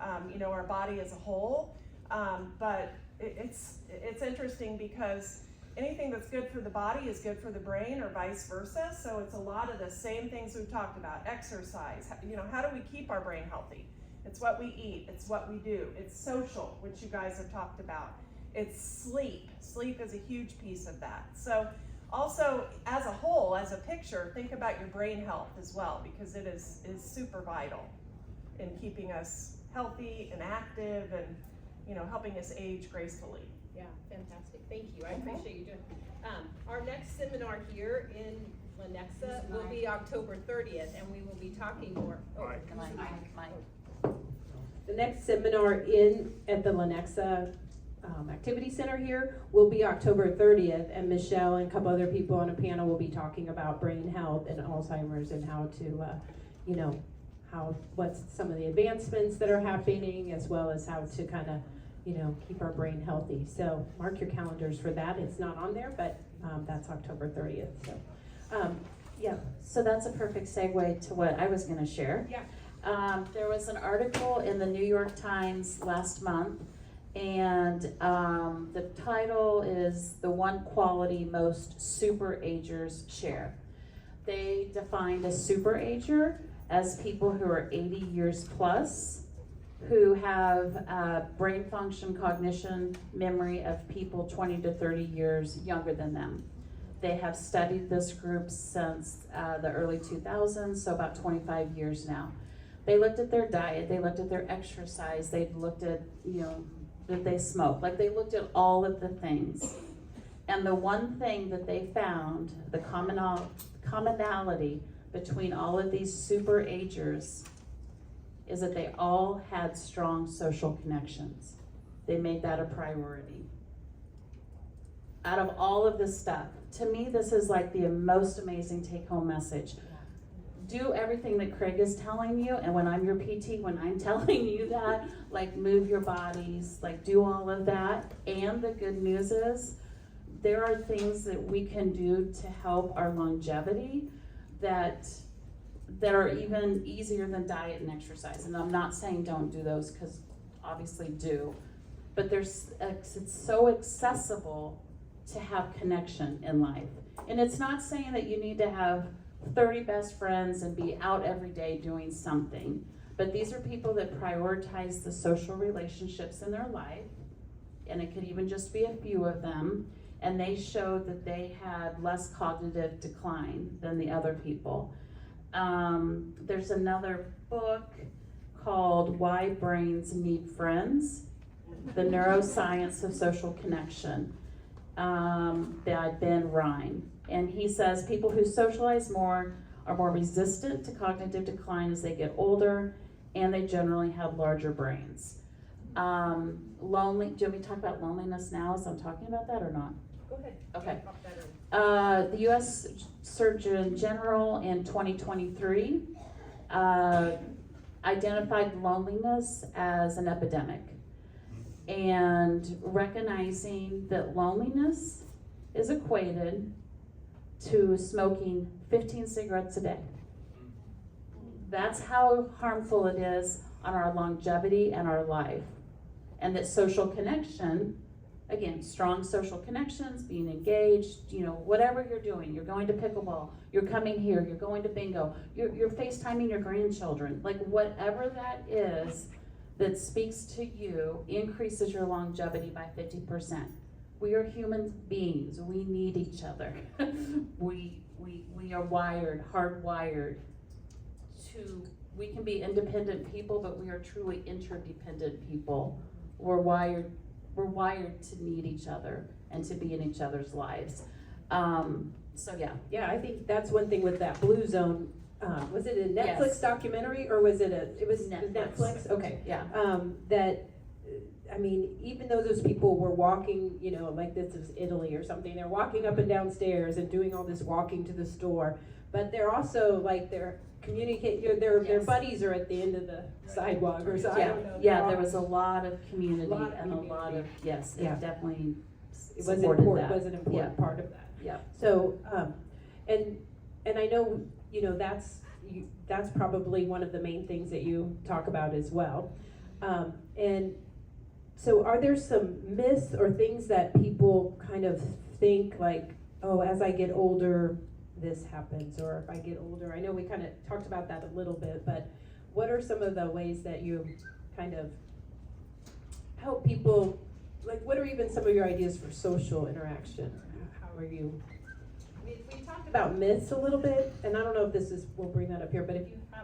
and our body as a whole. But it's interesting because anything that's good for the body is good for the brain, or vice versa. So it's a lot of the same things we've talked about. Exercise, how do we keep our brain healthy? It's what we eat, it's what we do. It's social, which you guys have talked about. It's sleep. Sleep is a huge piece of that. So Also, as a whole, as a picture, think about your brain health as well, because it is super vital in keeping us healthy and active and, you know, helping us age gracefully. Yeah, fantastic. Thank you. I appreciate you doing. Our next seminar here in Lenexa will be October 30th, and we will be talking more. The next seminar at the Lenexa Activity Center here will be October 30th, and Michelle and a couple other people on a panel will be talking about brain health and Alzheimer's and how to, you know, what's some of the advancements that are happening, as well as how to kind of, you know, keep our brain healthy. So mark your calendars for that. It's not on there, but that's October 30th. So, yeah. So that's a perfect segue to what I was gonna share. Yeah. There was an article in the New York Times last month, and the title is "The One Quality Most Super Agers Share." They defined a super ager as people who are 80 years plus, who have brain function, cognition, memory of people 20 to 30 years younger than them. They have studied this group since the early 2000s, so about 25 years now. They looked at their diet, they looked at their exercise, they looked at, you know, that they smoke, like they looked at all of the things. And the one thing that they found, the commonality between all of these super agers, is that they all had strong social connections. They made that a priority. Out of all of this stuff, to me, this is like the most amazing take-home message. Do everything that Craig is telling you, and when I'm your PT, when I'm telling you that, like move your bodies, like do all of that. And the good news is, there are things that we can do to help our longevity that are even easier than diet and exercise. And I'm not saying don't do those, because obviously do. But it's so accessible to have connection in life. And it's not saying that you need to have 30 best friends and be out every day doing something. But these are people that prioritize the social relationships in their life. And it could even just be a few of them. And they showed that they had less cognitive decline than the other people. There's another book called Why Brains Need Friends, The Neuroscience of Social Connection, by Ben Rhine. And he says people who socialize more are more resistant to cognitive decline as they get older, and they generally have larger brains. Do you want me to talk about loneliness now as I'm talking about that or not? Go ahead. Okay. Pop that in. The U.S. Surgeon General in 2023 identified loneliness as an epidemic, and recognizing that loneliness is equated to smoking 15 cigarettes a day. That's how harmful it is on our longevity and our life. And that social connection, again, strong social connections, being engaged, you know, whatever you're doing, you're going to pickleball, you're coming here, you're going to bingo, you're FaceTiming your grandchildren, like whatever that is that speaks to you increases your longevity by 50%. We are human beings, we need each other. we are hardwired we can be independent people, but we are truly interdependent people. We're wired to need each other and to be in each other's lives. So yeah. Yeah, I think that's one thing with that Blue Zone. Was it a Netflix Yes. documentary, or was it Netflix. Netflix? Okay. Yeah. I mean, even though those people were walking, you know, like this is Italy or something, they're walking up and down stairs and doing all this walking to the store, but they're also like their Yes. buddies are at the end of the sidewalk or so. I don't know. Yeah, there was a lot of community and a lot of, yes, it Yeah. definitely It was supported important. that. Was an important part of that. Yeah. So, and I know, you know, that's probably one of the main things that you talk about as well. And so are there some myths or things that people kind of think like, oh, as I get older, this happens, or if I get older? I know we kind of talked about that a little bit, but what are some of the ways that you kind of help people, like what are even some of your ideas for social interaction? How are you about myths a little bit, and I don't know if we'll bring that up here, but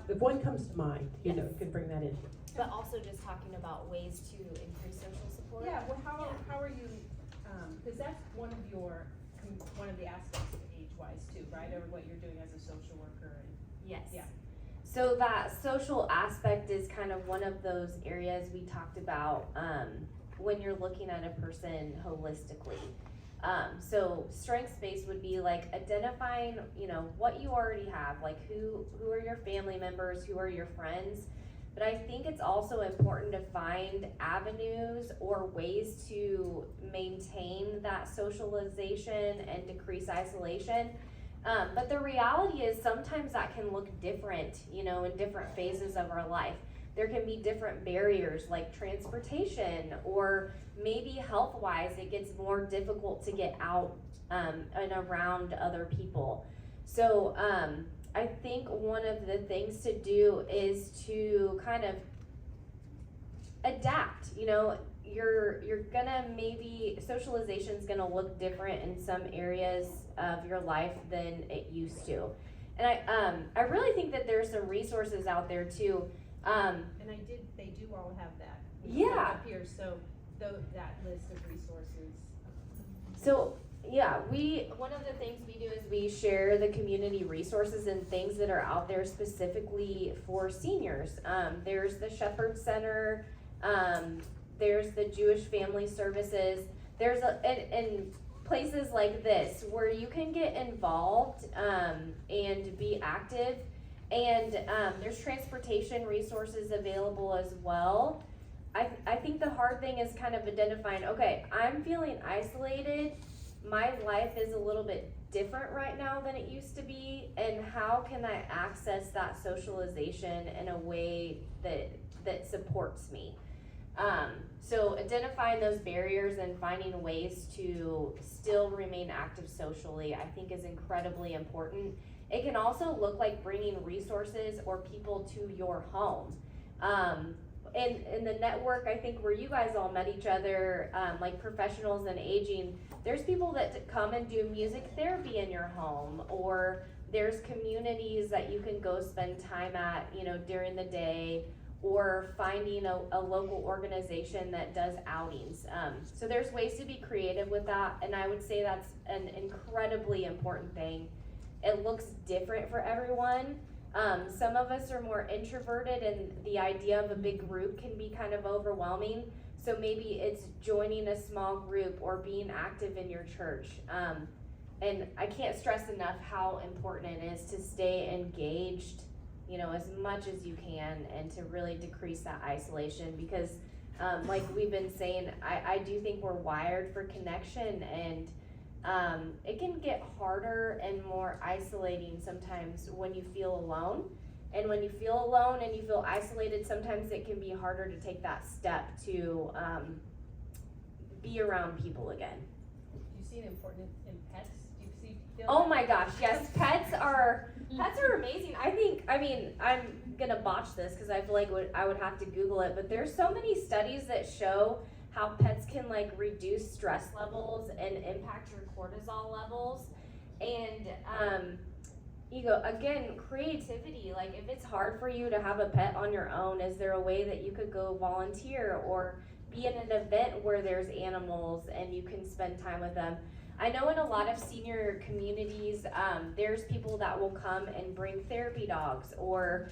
if one comes to mind, you know, Yes. you can bring that in. But also just talking about ways to increase social support. Yeah, well, how are you, because that's one of the aspects of age-wise too, right, or what you're doing as a social worker and. Yes. Yeah. So that social aspect is kind of one of those areas we talked about when you're looking at a person holistically. So strengths-based would be like identifying, you know, what you already have, like who are your family members, who are your friends. But I think it's also important to find avenues or ways to maintain that socialization and decrease isolation. But the reality is sometimes that can look different, you know, in different phases of our life. There can be different barriers like transportation, or maybe health-wise it gets more difficult to get out and around other people. So I think one of the things to do is to kind of adapt. You know, you're gonna, maybe socialization's gonna look different in some areas of your life than it used to. And I really think that there's some resources out there too. And they do all have that. Yeah. Up here, so that list of resources. So yeah, one of the things we do is we share the community resources and things that are out there specifically for seniors. There's the Shepherd Center, there's the Jewish Family Services, there's and places like this where you can get involved and be active, and there's transportation resources available as well. I think the hard thing is kind of identifying, okay, I'm feeling isolated, my life is a little bit different right now than it used to be, and how can I access that socialization in a way that supports me? So identifying those barriers and finding ways to still remain active socially, I think is incredibly important. It can also look like bringing resources or people to your home. In the network, I think where you guys all met each other, like professionals in aging, there's people that come and do music therapy in your home, or there's communities that you can go spend time at, you know, during the day, or finding a local organization that does outings. So there's ways to be creative with that, and I would say that's an incredibly important thing. It looks different for everyone. Some of us are more introverted, and the idea of a big group can be kind of overwhelming. So maybe it's joining a small group or being active in your church. And I can't stress enough how important it is to stay engaged, you know, as much as you can, and to really decrease that isolation, because like we've been saying, I do think we're wired for connection, and it can get harder and more isolating sometimes when you feel alone. And when you feel alone and you feel isolated, sometimes it can be harder to take that step to be around people again. Do you see an importance in pets? Do you feel Oh that? my gosh, yes, pets are amazing. I mean, I'm gonna botch this because I feel like I would have to Google it, but there's so many studies that show how pets can like reduce stress levels and impact your cortisol levels. And you go, again, creativity, like if it's hard for you to have a pet on your own, is there a way that you could go volunteer or be in an event where there's animals and you can spend time with them? I know in a lot of senior communities, there's people that will come and bring therapy dogs, or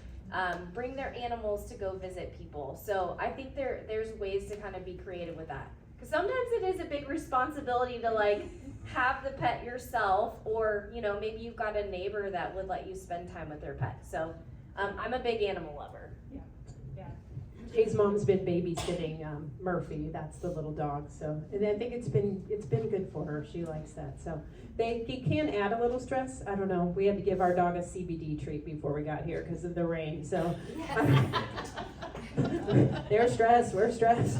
bring their animals to go visit people. So I think there's ways to kind of be creative with that. Because sometimes it is a big responsibility to like have the pet yourself, or you know, maybe you've got a neighbor that would let you spend time with their pet. So I'm a big animal lover. Yeah. Jay's mom's been babysitting Murphy, that's the little dog, so, and I think it's been good for her, she likes that, so. You can add a little stress, I don't know, we had to give our dog a CBD treat before we got here because of the rain, so. They're stressed, we're stressed,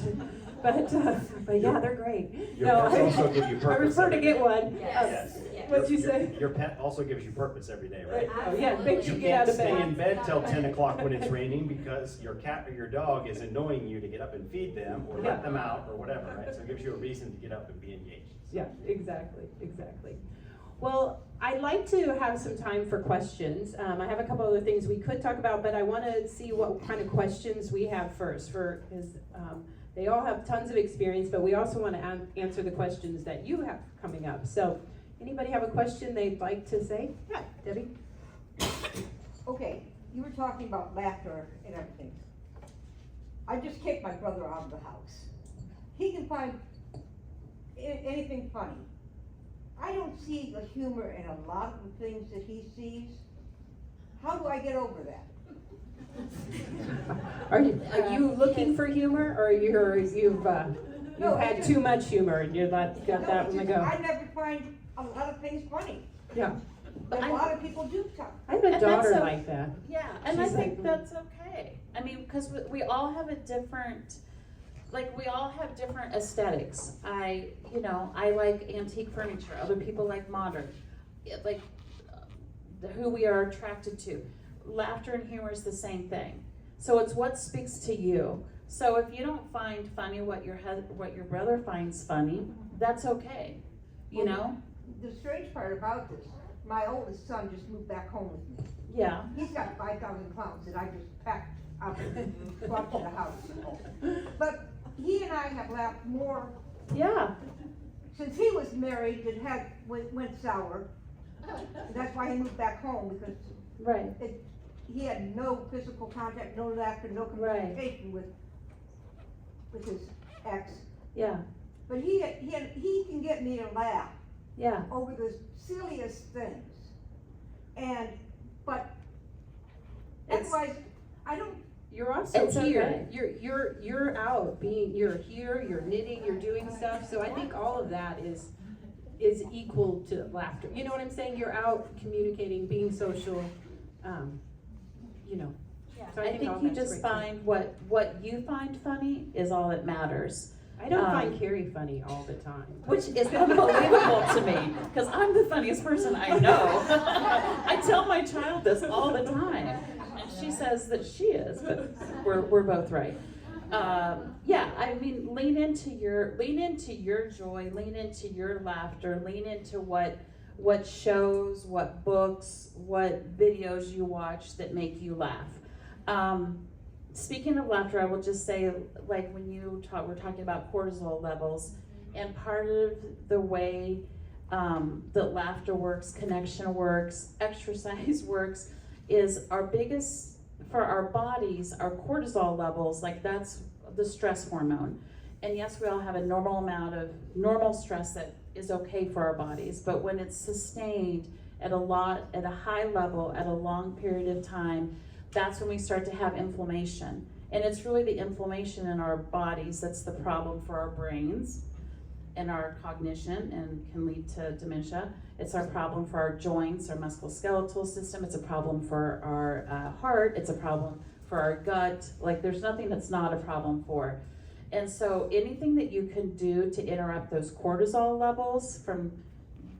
but yeah, they're great. Your No, pets also give you I purpose prefer to every get day. one. Yes. What'd you say? Your pet also gives you purpose every day, right? Oh, yeah, makes you You get out can't of stay bed. in bed till 10 o'clock when it's raining because your cat or your dog is annoying you to get up and feed them or Yeah. let them out or whatever, right? So it gives you a reason to get up and be engaged. Yeah, exactly. Well, I I'd like to have some time for questions. I have a couple other things we could talk about, but I want to see what kind of questions we have first. Because they all have tons of experience, but we also want to answer the questions that you have coming up. So, anybody have a question they'd like to say? Yeah, Debbie. Okay, you were talking about laughter and everything. I just kicked my brother out of the house. He can find anything funny. I don't see the humor in a lot of the things that he sees. How do I get over that? Are you looking for humor, or you've No, had it's too much humor and you're not got No, that it's one to just go? I never find a lot of things funny. Yeah, But I- a lot of people do talk. I have a And that's daughter a- like that. Yeah, and I She's think like- that's okay. I mean, because we all have a different, like, we all have different aesthetics. I like antique furniture. Other people like modern. Like, who we are attracted to. Laughter and humor is the same thing. So it's what speaks to you. So if you don't find funny what your brother finds funny, that's okay. You know? The strange part about this, my oldest son just moved back home with me. Yeah. He's got 5,000 pounds that I just packed up and brought to the house. But he and I have laughed more Yeah. since he was married. It went sour. That's why he moved back home, because Right. he had no physical contact, no laughter, no Right. communication with his ex. Yeah. But he can get me to laugh Yeah. over the silliest things. But It's- otherwise, I don't. You're also It's here. okay. You're out you're here, you're knitting, you're doing stuff. So I think all of that is equal to laughter. You know what I'm saying? You're out communicating, being social, you know. So I all think you that's just great. find what you find funny is all that matters. I don't find Carrie funny all the time. Which is unbelievable to me, because I'm the funniest person I know. I tell my child this all the time, and she says that she is, but we're both right. Yeah, I mean, lean into your joy, lean into your laughter, lean into what shows, what books, what videos you watch that make you laugh. Speaking of laughter, I will just say, like when we're talking about cortisol levels, and part of the way that laughter works, connection works, exercise works, is our biggest, for our bodies, our cortisol levels, like that's the stress hormone. And yes, we all have a normal amount of normal stress that is okay for our bodies, but when it's sustained at a high level, at a long period of time, that's when we start to have inflammation. And it's really the inflammation in our bodies that's the problem for our brains and our cognition, and can lead to dementia. It's our problem for our joints, our musculoskeletal system. It's a problem for our heart. It's a problem for our gut. Like, there's nothing that's not a problem for. And so anything that you can do to interrupt those cortisol levels from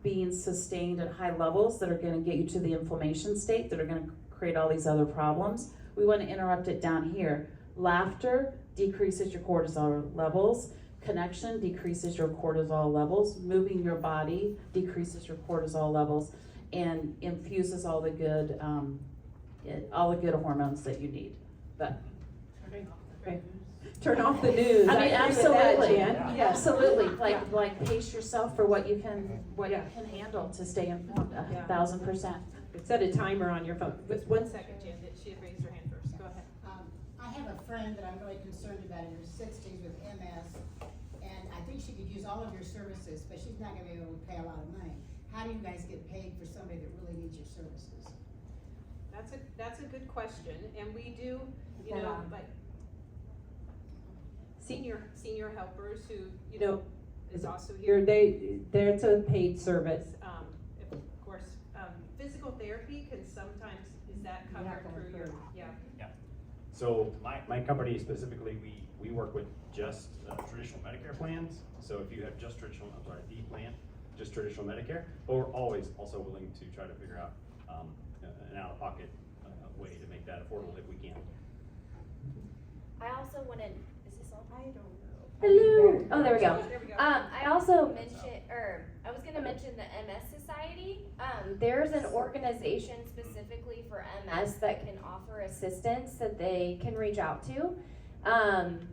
being sustained at high levels that are going to get you to the inflammation state, that are going to create all these other problems, we want to interrupt it down here. Laughter decreases your cortisol levels. Connection decreases your cortisol levels. Moving your body decreases your cortisol levels, and infuses all the good hormones that you need. But Turn off the news. I mean, agree with that, absolutely, Jan. yeah, absolutely. Like pace yourself for what you can Yeah. handle to stay informed. Yeah. 1,000%. Set a timer on your phone. Just 1 second, Jan, she had raised her hand first, go ahead. I have a friend that I'm really concerned about in her 60s with MS, and I think she could use all of your services, but she's not gonna be able to pay a lot of money. How do you guys get paid for somebody that really needs your services? That's a good question, and we do, you know, like senior helpers who, you know, is also here. It's a paid service. Of course, physical therapy can sometimes, is that covered through your, yeah? So my company specifically, we work with just traditional Medicare plans. So if you have just traditional, the plan, just traditional Medicare, but we're always also willing to try to figure out an out-of-pocket way to make that affordable if we can. I also wanted, is this on? I don't know. Hello. Oh, there we go. There we go. I also mentioned, or I was gonna mention the MS Society. There's an organization specifically for MS that can offer assistance that they can reach out to. And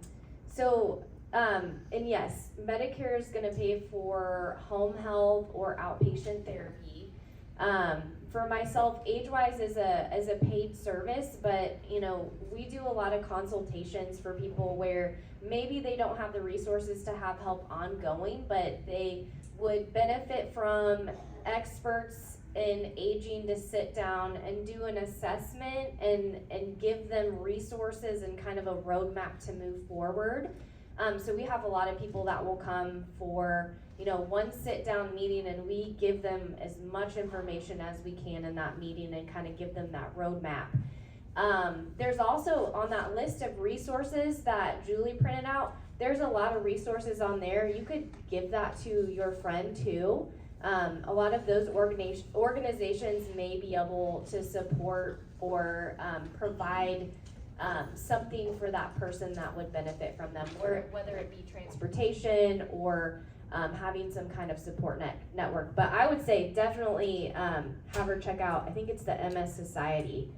yes, Medicare is gonna pay for home health or outpatient therapy. For myself, AgeWise is a paid service, but we do a lot of consultations for people where maybe they don't have the resources to have help ongoing, but they would benefit from experts in aging to sit down and do an assessment and give them resources and kind of a roadmap to move forward. So we have a lot of people that will come for one sit-down meeting, and we give them as much information as we can in that meeting and kind of give them that roadmap. There's also on that list of resources that Julie printed out, there's a lot of resources on there. You could give that to your friend too. A lot of those organizations may be able to support or provide something for that person that would benefit from them, or whether it be transportation or having some kind of support network. But I would say definitely have her check out, I think it's the MS Society.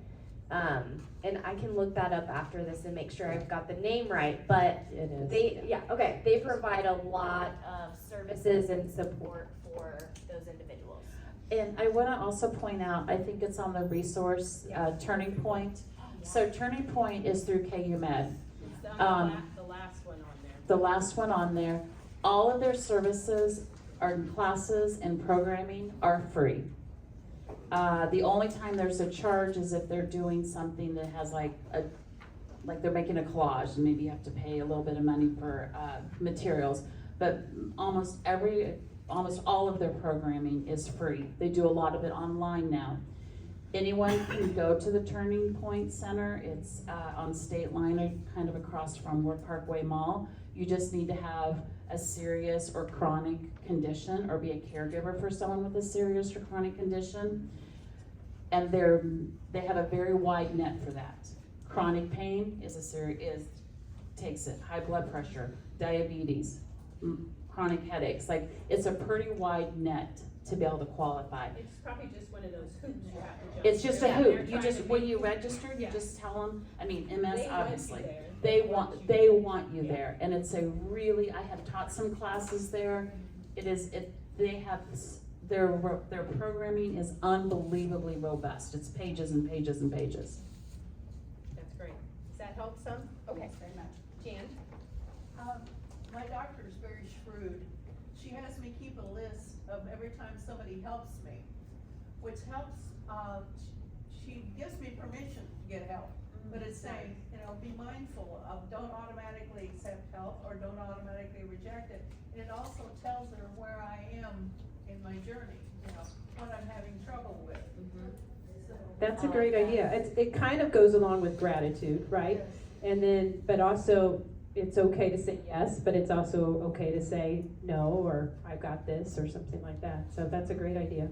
And I can look that up after this and make sure I've got the name right, but It is. they provide a lot of services and support for those individuals. And I want to also point out, I think it's on the resource, Turning Point. So Turning Point is through KU Med. It's the last one on there. The last one on there. All of their services, or classes and programming are free. The only time there's a charge is if they're doing something that has like they're making a collage, and maybe you have to pay a little bit of money for materials. But almost all of their programming is free. They do a lot of it online now. Anyone can go to the Turning Point Center. It's on State Line, kind of across from Ward Parkway Mall. You just need to have a serious or chronic condition, or be a caregiver for someone with a serious or chronic condition. And they have a very wide net for that. Chronic pain takes it. High blood pressure, diabetes, chronic headaches. Like, it's a pretty wide net to be able to qualify. It's probably just one of those hoops you have to jump It's just through. a They're hoop. You trying just, to when make you register, you Yeah. just tell them, MS They want you obviously. there. They want you Yeah. there. And it's I have taught some classes there. Their programming is unbelievably robust. It's pages and pages and pages. That's great. Does that help some? Okay. Thanks very much. Jan? My doctor's very shrewd. She has me keep a list of every time somebody helps me, which helps, she gives me permission to get help. But it's saying, be mindful of, don't automatically accept help or don't automatically reject it. And it also tells her where I am in my journey, what I'm having trouble with. So- That's a great idea. It kind of goes along with gratitude, right? And then, but also, it's okay to say yes, but it's also okay to say no, or I've got this, or something like that. So that's a great idea.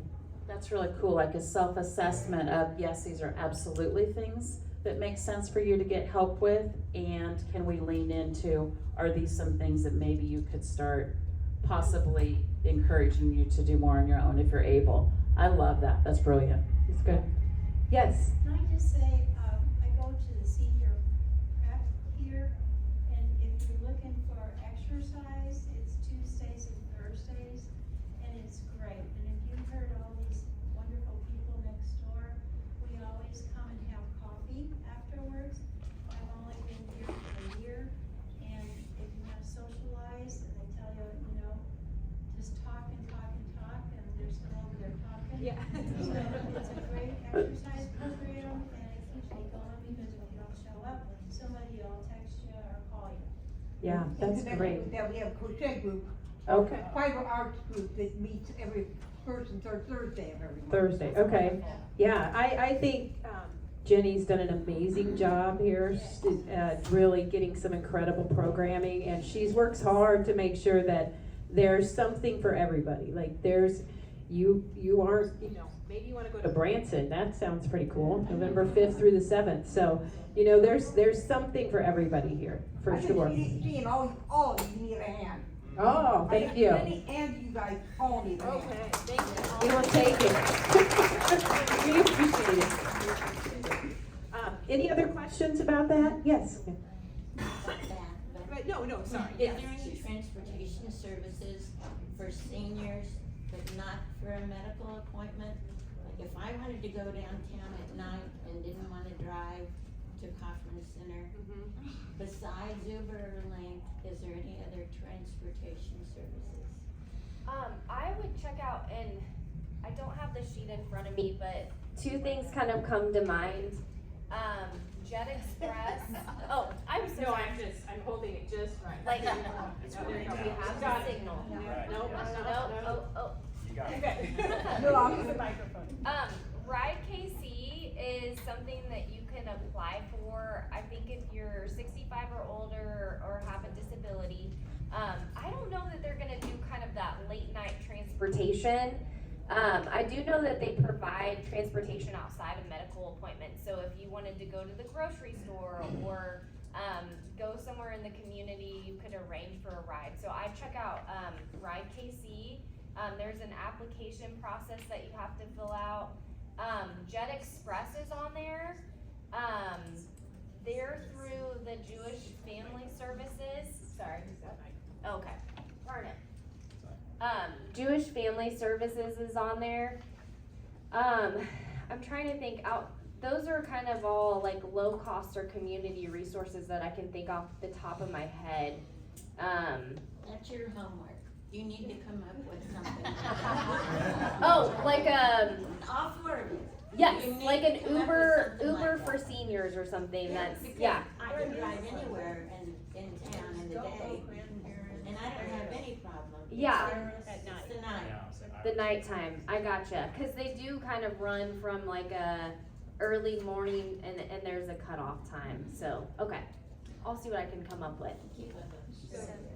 That's really cool, like a self-assessment of, yes, these are absolutely things that make sense for you to get help with, and can we lean into, are these some things that maybe you could start possibly encouraging you to do more on your own if you're able. I love that. That's brilliant. It's good. Yes? Can I just say, I go to the senior prep here, and if you're looking for exercise, it's Tuesdays and Thursdays, and it's great. And if you've heard all these wonderful people next door, we always come and have coffee afterwards. I've only been here for a year, and if you want to socialize, and they tell you, just talk and talk and talk, and there's no over there talking. Yeah. So it's a great exercise program, and it's usually going, because if you don't show up, somebody will text you or call you. Yeah, that's And great. with that, we have a crochet group, Okay. fiber arts group that meets every first and third Thursday of every month. Thursday, okay. Yeah, I think Jenny's done an amazing job here, really getting some incredible programming, and she works hard to make sure that there's something for everybody. Like, there's, you aren't, maybe you wanna go to Branson, that sounds pretty cool, November 5th through the 7th, so, there's something for everybody here, for sure. Seeing all of you need a hand. Oh, thank you. Penny and you guys all need a hand. Okay, thank you. We will take it. We appreciate it. Any other questions about that? Yes. No, sorry. Is there any transportation services for seniors, but not for a medical appointment? Like if I wanted to go downtown at night and didn't wanna drive to Kaufman Center, besides Uber or Link, is there any other transportation services? I would check out, and I don't have the sheet in front of me, but two things kind of come to mind. Jet Express. Oh, I'm so sorry. I'm holding it just right. Like, we have the signal. Right. No. You got it. No, I'll use the microphone. Ride KC is something that you can apply for. I think if you're 65 or older or have a disability. I don't know that they're gonna do kind of that late night transportation. I do know that they provide transportation outside of medical appointments. So if you wanted to go to the grocery store or go somewhere in the community, you could arrange for a ride. So I check out Ride KC. There's an application process that you have to fill out. Jet Express is on there. They're through the Jewish Family Services. Sorry. Okay. Darn it. Jewish Family Services is on there. I'm trying to think out. Those are kind of all like low cost or community resources that I can think off the top of my head. That's your homework. You need to come up with something. Oh, like Offer. yes, You need like to an come up with Uber something like for that. seniors or something. That's Because yeah. I can drive anywhere in town in the day, and I don't have any problem. Yeah. At night. It's the night. The nighttime, I gotcha, cause they do kind of run from like a early morning and there's a cutoff time, so, okay. I'll see what I can come up with. Keep up.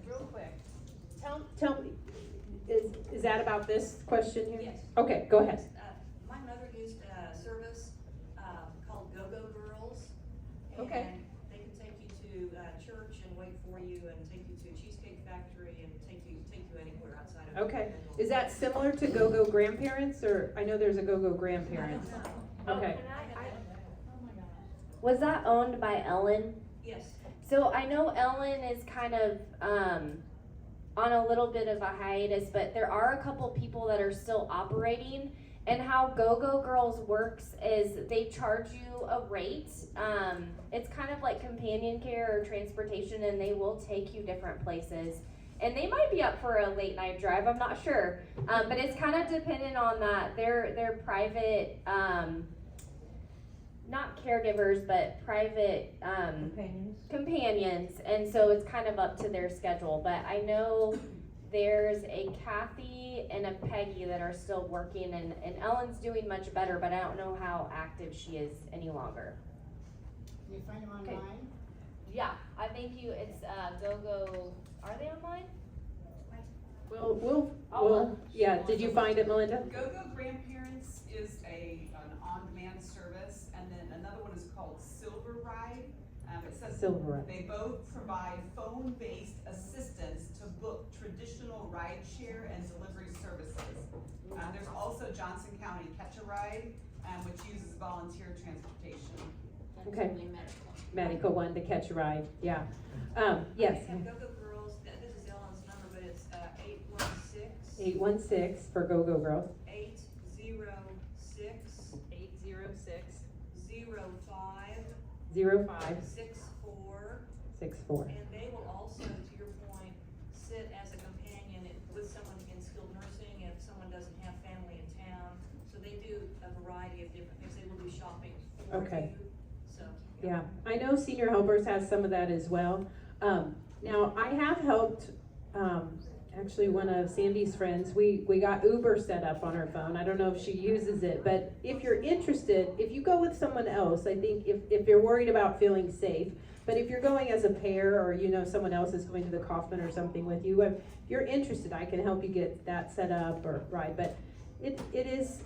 Real quick. Tell me, is that about this question here? Yes. Okay, go ahead. My mother used a service called Go-Go Girls. Okay. And they could take you to church and wait for you and take you to Cheesecake Factory and take you anywhere outside of. Okay, is that similar to Go-Go Grandparents, or, I know there's a Go-Go Grandparents. Okay, Was that owned by Ellen? Yes. So I know Ellen is kind of, on a little bit of a hiatus, but there are a couple people that are still operating. And how Go-Go Girls works is they charge you a rate. It's kind of like companion care or transportation, and they will take you different places. And they might be up for a late night drive, I'm not sure. But it's kind of dependent on that. They're private, not caregivers, but private companions. And so it's kind of up to their schedule. But I know there's a Kathy and a Peggy that are still working, and Ellen's doing much better, but I don't know how active she is any longer. Can you find them Okay. online? Yeah, I think it's Go-Go, are they online? yeah, did you find it, Melinda? Go-Go Grandparents is an on-demand service, and then another one is called Silver Ride. It says Silver Ride. they both provide phone-based assistance to book traditional rideshare and delivery services. There's also Johnson County Catch a Ride, which uses volunteer transportation. That's Okay. only medical. Medical one to catch a ride, yeah. Yes, We have Go-Go Girls, this is Ellen's number, but it's 816. 816 for Go-Go Girls. 806 806. 05 05 64. 64. And they will also, to your point, sit as a companion with someone in skilled nursing if someone doesn't have family in town. So they do a variety of different things. They will do shopping for Okay. you. So. Yeah, I know Senior Helpers has some of that as well. Now, I have helped, actually one of Sandy's friends, we got Uber set up on her phone. I don't know if she uses it, but if you're interested, if you go with someone else, I think if you're worried about feeling safe, but if you're going as a pair or you know someone else is going to the Kaufman or something with you, if you're interested, I can help you get that set up or ride. But it is,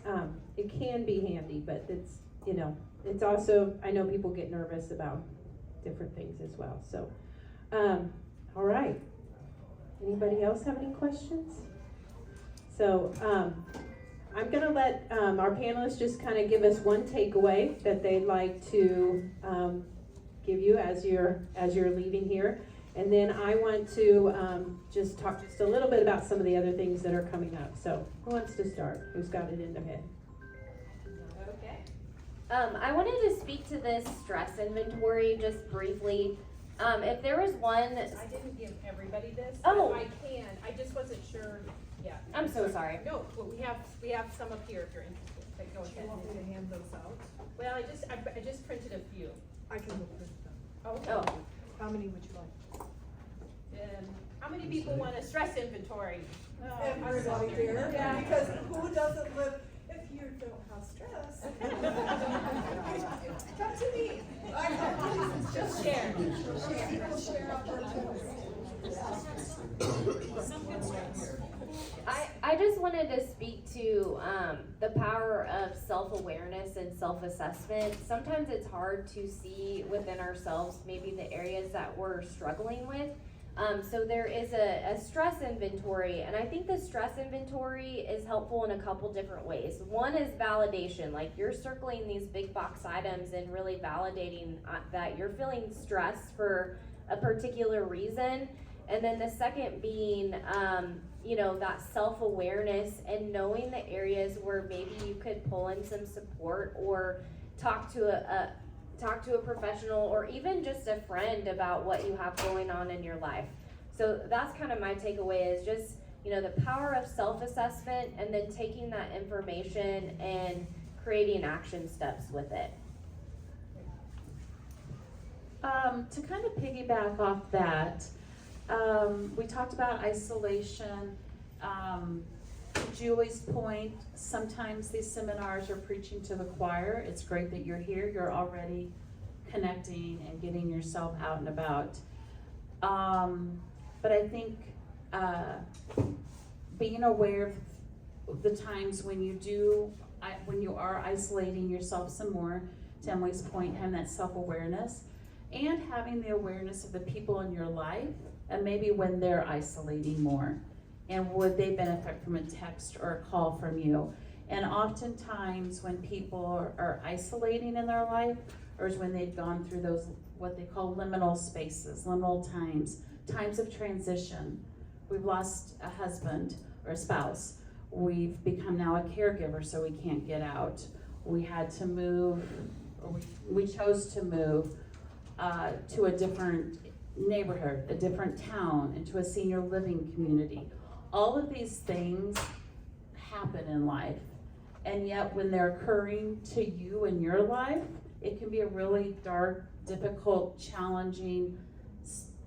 it can be handy, but it's, you know, it's also, I know people get nervous about different things as well, so. All right. Anybody else have any questions? So, I'm gonna let our panelists just kind of give us one takeaway that they'd like to give you as you're leaving here, and then I want to just talk just a little bit about some of the other things that are coming up. So, who wants to start? Who's got it in their head? Okay. I wanted to speak to this stress inventory just briefly. If there was one, I didn't give everybody this, Oh. but I can, I just wasn't sure, yeah. I'm so sorry. No, but we have some up here if you're interested, but go ahead. Do you want me to hand those out? Well, I just printed a few. I can look at them. Oh. How many would you like? How many people want a stress inventory? Everybody here, Yeah. because who doesn't live, if you don't have stress. Come to me. Just share. I just wanted to speak to the power of self-awareness and self-assessment. Sometimes it's hard to see within ourselves maybe the areas that we're struggling with. So there is a stress inventory, and I think the stress inventory is helpful in a couple different ways. One is validation, like you're circling these big box items and really validating that you're feeling stressed for a particular reason. And then the second being, you know, that self-awareness and knowing the areas where maybe you could pull in some support or talk to a professional or even just a friend about what you have going on in your life. So that's kind of my takeaway, is just, you know, the power of self-assessment and then taking that information and creating action steps with it. To kind of piggyback off that, we talked about isolation. To Julie's point, sometimes these seminars are preaching to the choir. It's great that you're here. You're already connecting and getting yourself out and about. But I think being aware of the times when you are isolating yourself some more, to Emily's point, having that self-awareness and having the awareness of the people in your life and maybe when they're isolating more. And would they benefit from a text or a call from you? And oftentimes when people are isolating in their life, or is when they've gone through those, what they call liminal spaces, liminal times of transition. We've lost a husband or a spouse. We've become now a caregiver, so we can't get out. We had to move, or we chose to move to a different neighborhood, a different town, into a senior living community. All of these things happen in life, and yet when they're occurring to you in your life, it can be a really dark, difficult, challenging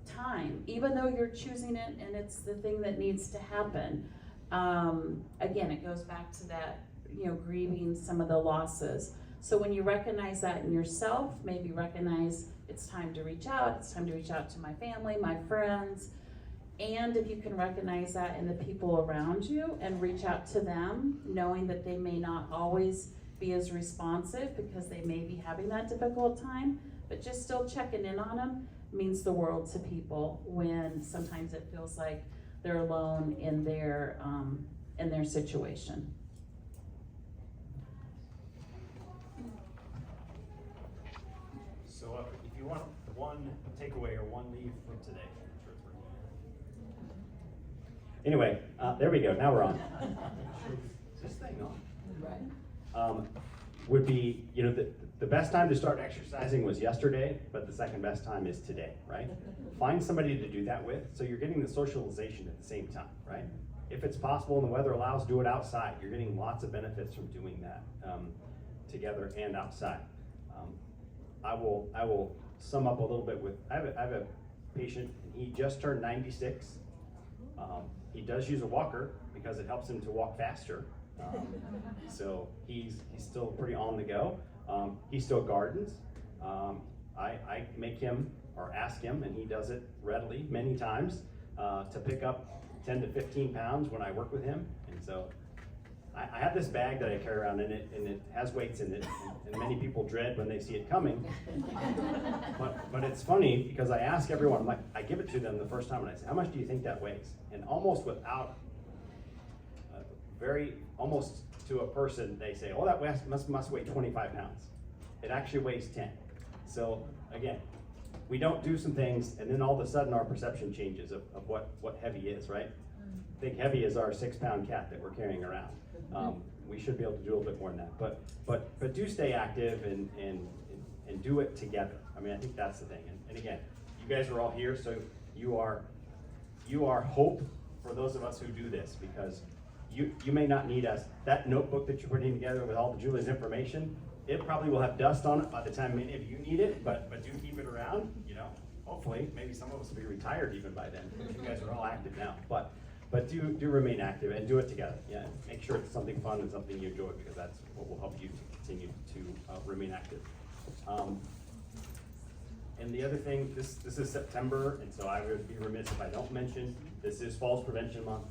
time, even though you're choosing it and it's the thing that needs to happen. Again, it goes back to that, you know, grieving some of the losses. So when you recognize that in yourself, maybe recognize it's time to reach out, it's time to reach out to my family, my friends, and if you can recognize that in the people around you and reach out to them, knowing that they may not always be as responsive because they may be having that difficult time, but just still checking in on them means the world to people when sometimes it feels like they're alone in their situation. So if you want one takeaway or one leave from today, I'm sure it's working. Anyway, there we go. Now we're on. Is this thing on? Right. Would be, you know, the best time to start exercising was yesterday, but the second best time is today, right? Find somebody to do that with, so you're getting the socialization at the same time, right? If it's possible and the weather allows, do it outside. You're getting lots of benefits from doing that together and outside. I will sum up a little bit with, I have a patient, and he just turned 96. He does use a walker because it helps him to walk faster. So he's still pretty on the go. He still gardens. I make him or ask him, and he does it readily many times, to pick up 10 to 15 pounds when I work with him. And so I have this bag that I carry around and it has weights in it, and many people dread when they see it coming. But it's funny because I ask everyone, I'm like, I give it to them the first time and I say, how much do you think that weighs? And almost without, almost to a person, they say, oh, that must weigh 25 pounds. It actually weighs 10. So again, we don't do some things and then all of a sudden our perception changes of what heavy is, right? I think heavy is our 6-pound cat that we're carrying around. We should be able to do a little bit more than that, but do stay active and do it together. I mean, I think that's the thing. And again, you guys are all here, so you are hope for those of us who do this, because you may not need us. That notebook that you're putting together with all the Julie's information, it probably will have dust on it by the time many of you need it, but do keep it around, you know. Hopefully, maybe some of us will be retired even by then. You guys are all active now, but do remain active and do it together. Yeah, make sure it's something fun and something you enjoy, because that's what will help you to continue to remain active. And the other thing, this is September, and so I would be remiss if I don't mention, this is Falls Prevention Month.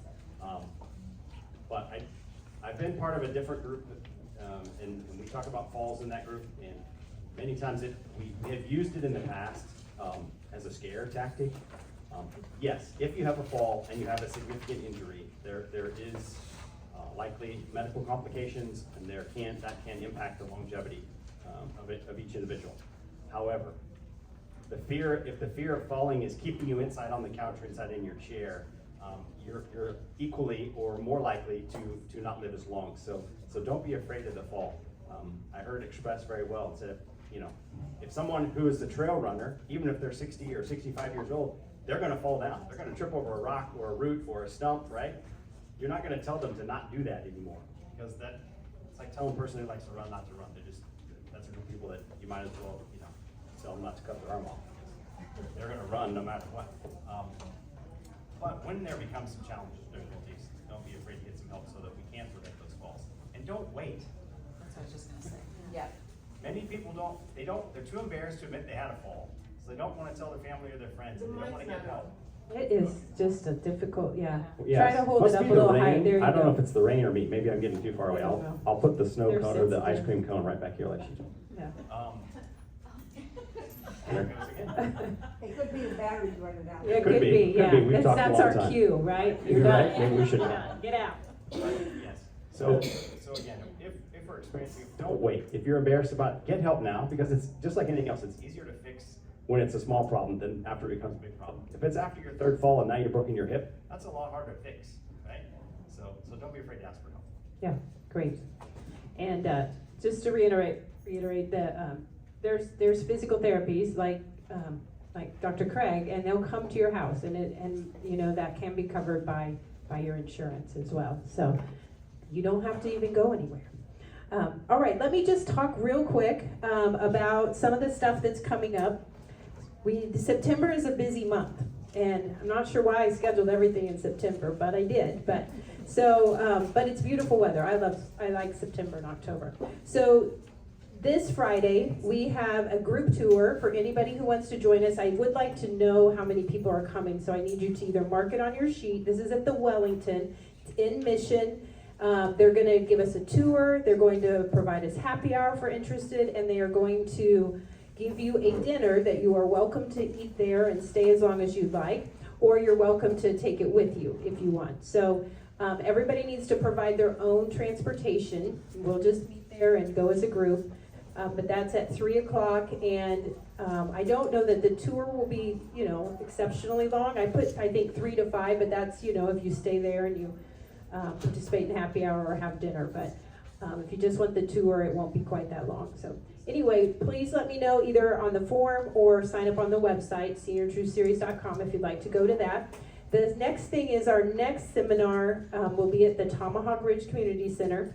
But I've been part of a different group, and we talk about falls in that group, and many times we have used it in the past as a scare tactic. Yes, if you have a fall and you have a significant injury, there is likely medical complications, and that can impact the longevity of each individual. However, if the fear of falling is keeping you inside on the couch or inside in your chair, you're equally or more likely to not live as long. So don't be afraid of the fall. I heard it expressed very well. It said, you know, if someone who is a trail runner, even if they're 60 or 65 years old, they're going to fall down. They're going to trip over a rock or a root or a stump, right? You're not going to tell them to not do that anymore, because it's like telling a person who likes to run not to run. That's a group of people that you might as well, you know, tell them not to cut their arm off, because they're going to run no matter what. But when there becomes some challenges, difficulties, don't be afraid to get some help so that we can prevent those falls. And don't wait. That's what I was just gonna say. Yeah. Many people they're too embarrassed to admit they had a fall. So they don't want to tell their family or their friends, and they don't want to get help. It is just a difficult, yeah. Yes. Try to hold Must it up be a the little high. rain. There you I don't go. know if it's the rain or me. Maybe I'm getting too far away. There you go. I'll put the snow They're cone or the ice sensitive. cream cone right back here like she did. Yeah. There it goes again. It could be the batteries running out. It Could could be, be, could yeah. be. We've talked a That's long our time. cue, right? You're done. right. Maybe we should. You're done. Get out. Yes. So again, if we're experiencing, don't wait. If you're embarrassed about it, get help now, because it's just like anything else. It's easier to fix when it's a small problem than after it becomes a big problem. If it's after your third fall and now you've broken your hip, that's a lot harder to fix, right? So don't be afraid to ask for help. Yeah, great. And just to reiterate that there's physical therapies like Dr. Craig, and they'll come to your house, and you know that can be covered by your insurance as well. So you don't have to even go anywhere. All right, let me just talk real quick about some of the stuff that's coming up. September is a busy month, and I'm not sure why I scheduled everything in September, but I did. But it's beautiful weather. I like September and October. So this Friday we have a group tour for anybody who wants to join us. I would like to know how many people are coming, so I need you to either mark it on your sheet. This is at the Wellington. It's in Mission. They're going to give us a tour. They're going to provide us happy hour for interested, and they are going to give you a dinner that you are welcome to eat there and stay as long as you'd like, or you're welcome to take it with you if you want. So everybody needs to provide their own transportation. We'll just meet there and go as a group. But that's at 3 o'clock, and I don't know that the tour will be, you know, exceptionally long. I think 3 to 5, but that's, you know, if you stay there and you participate in happy hour or have dinner. But if you just want the tour, it won't be quite that long. So anyway, please let me know either on the form or sign up on the website, seniortruthseries.com, if you'd like to go to that. The next thing is our next seminar will be at the Tomahawk Ridge Community Center,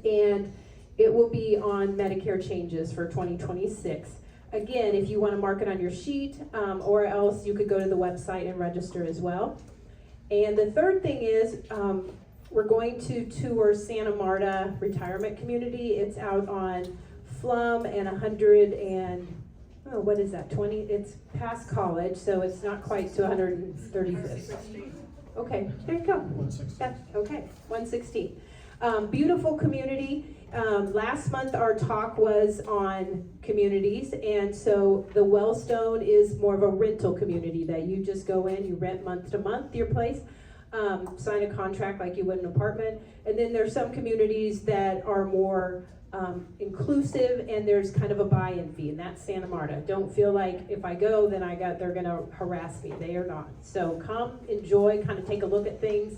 and it will be on Medicare changes for 2026. Again, if you want to mark it on your sheet, or else you could go to the website and register as well. And the third thing is, we're going to tour Santa Marta Retirement Community. It's out on Flum and 100 and, oh, what is that, 20? It's past College, so it's not quite to 135th. Okay, there you go. 116. Okay, 116. Beautiful community. Last month our talk was on communities, and so the Wellstone is more of a rental community that you just go in, you rent month to month your place, sign a contract like you would an apartment, and then there's some communities that are more inclusive, and there's kind of a buy-in fee, and that's Santa Marta. Don't feel like if I go, then they're gonna harass me. They are not. So come, enjoy, kind of take a look at things.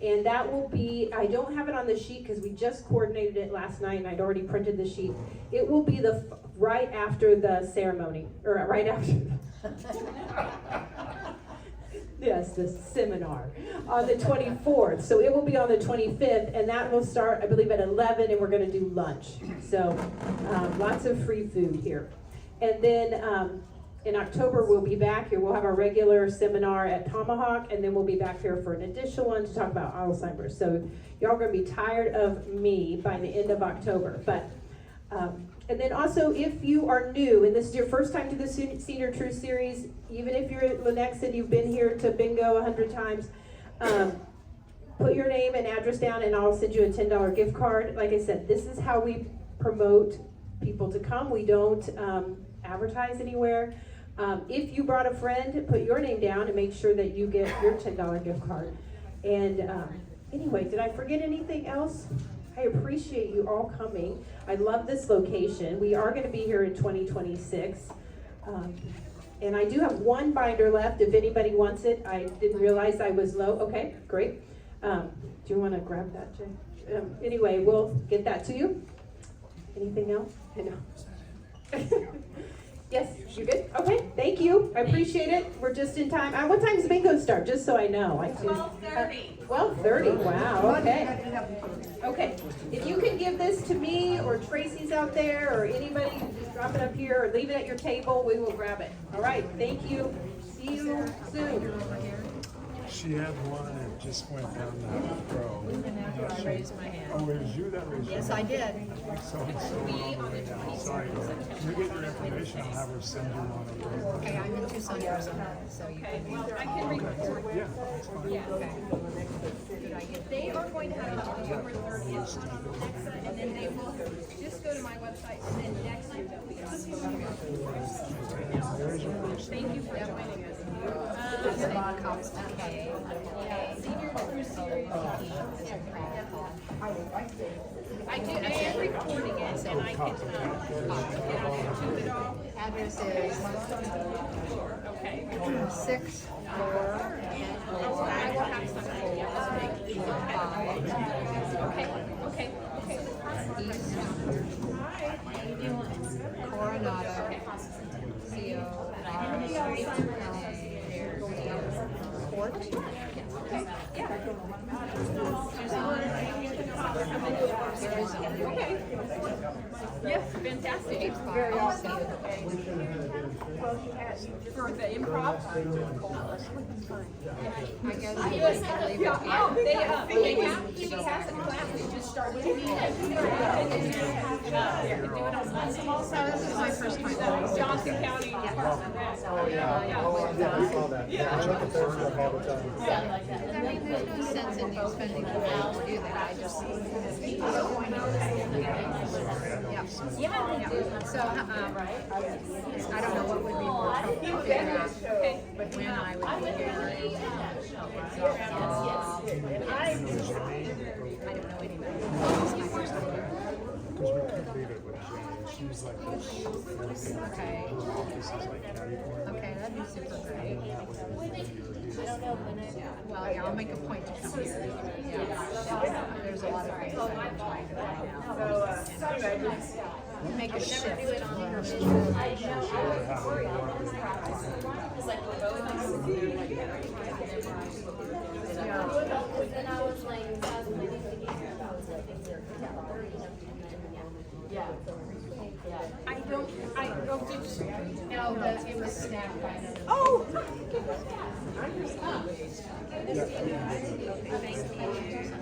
And that will be, I don't have it on the sheet because we just coordinated it last night and I'd already printed the sheet. It will be right after the ceremony, or right after. Yes, the seminar on the 24th. So it will be on the 25th, and that will start, I believe, at 11, and we're going to do lunch. So lots of free food here. And then in October, we'll be back here. We'll have our regular seminar at Tomahawk, and then we'll be back here for an additional one to talk about Alzheimer's. So y'all are going to be tired of me by the end of October. But and then also, if you are new, and this is your first time to the Senior Truth Series, even if you're at Lenexa and you've been here to bingo 100 times, put your name and address down, and I'll send you a $10 gift card. Like I said, this is how we promote people to come. We don't advertise anywhere. If you brought a friend, put your name down and make sure that you get your $10 gift card. And anyway, did I forget anything else? I appreciate you all coming. I love this location. We are going to be here in 2026. And I do have one binder left if anybody wants it. I didn't realize I was low. Okay, great. Do you want to grab that, Jay? Anyway, we'll get that to you. Anything else? I know. Yes, you good? Okay, thank you. I appreciate it. We're just in time. What time does bingo start? Just so I know. 12:30. 12:30. Wow. Okay. Okay. If you can give this to me or Tracy's out there or anybody, just drop it up here or leave it at your table. We will grab it. All right. Thank you. See you soon. She had one and it just went down the road. I raised my hand. Oh, it was you that raised your hand? Yes, I did. So, We on the 26th sorry. of September. Can we get your information? I'll have her send you one over. Okay, I'm in Tucson, Arizona, so you can. I can record. Yeah, that's fine. Yeah, okay. Did I get? They are going to have an October 30th one on Alexa, and then they will just go to my website, and then next year they'll be on. Thank you for joining us. Okay. Senior Truth Series. I am recording it, and I can, get on YouTube it all. Address is Okay. 6 I will have something. Okay. East Coronado, Court. Okay. Yes, fantastic. Very awesome. For the improv? I guess you just leave it. They have, she has a class, they just started. So this is my first time. Johnson County. I mean, there's no sense in you spending the money to do that. I just keep going on. Yeah. So, I don't know what would be more trouble to figure out, but when I would be here. I don't know anybody. This is my first time here. Because we couldn't leave it with Jen. She's like this. Okay. Her office is like California. Okay, that'd be super great. Well, yeah, I'll make a point to come here. Yeah. There's a lot of things that I'm trying to find out. Make a shift. No, but it was snapped by another. Oh! Thank you.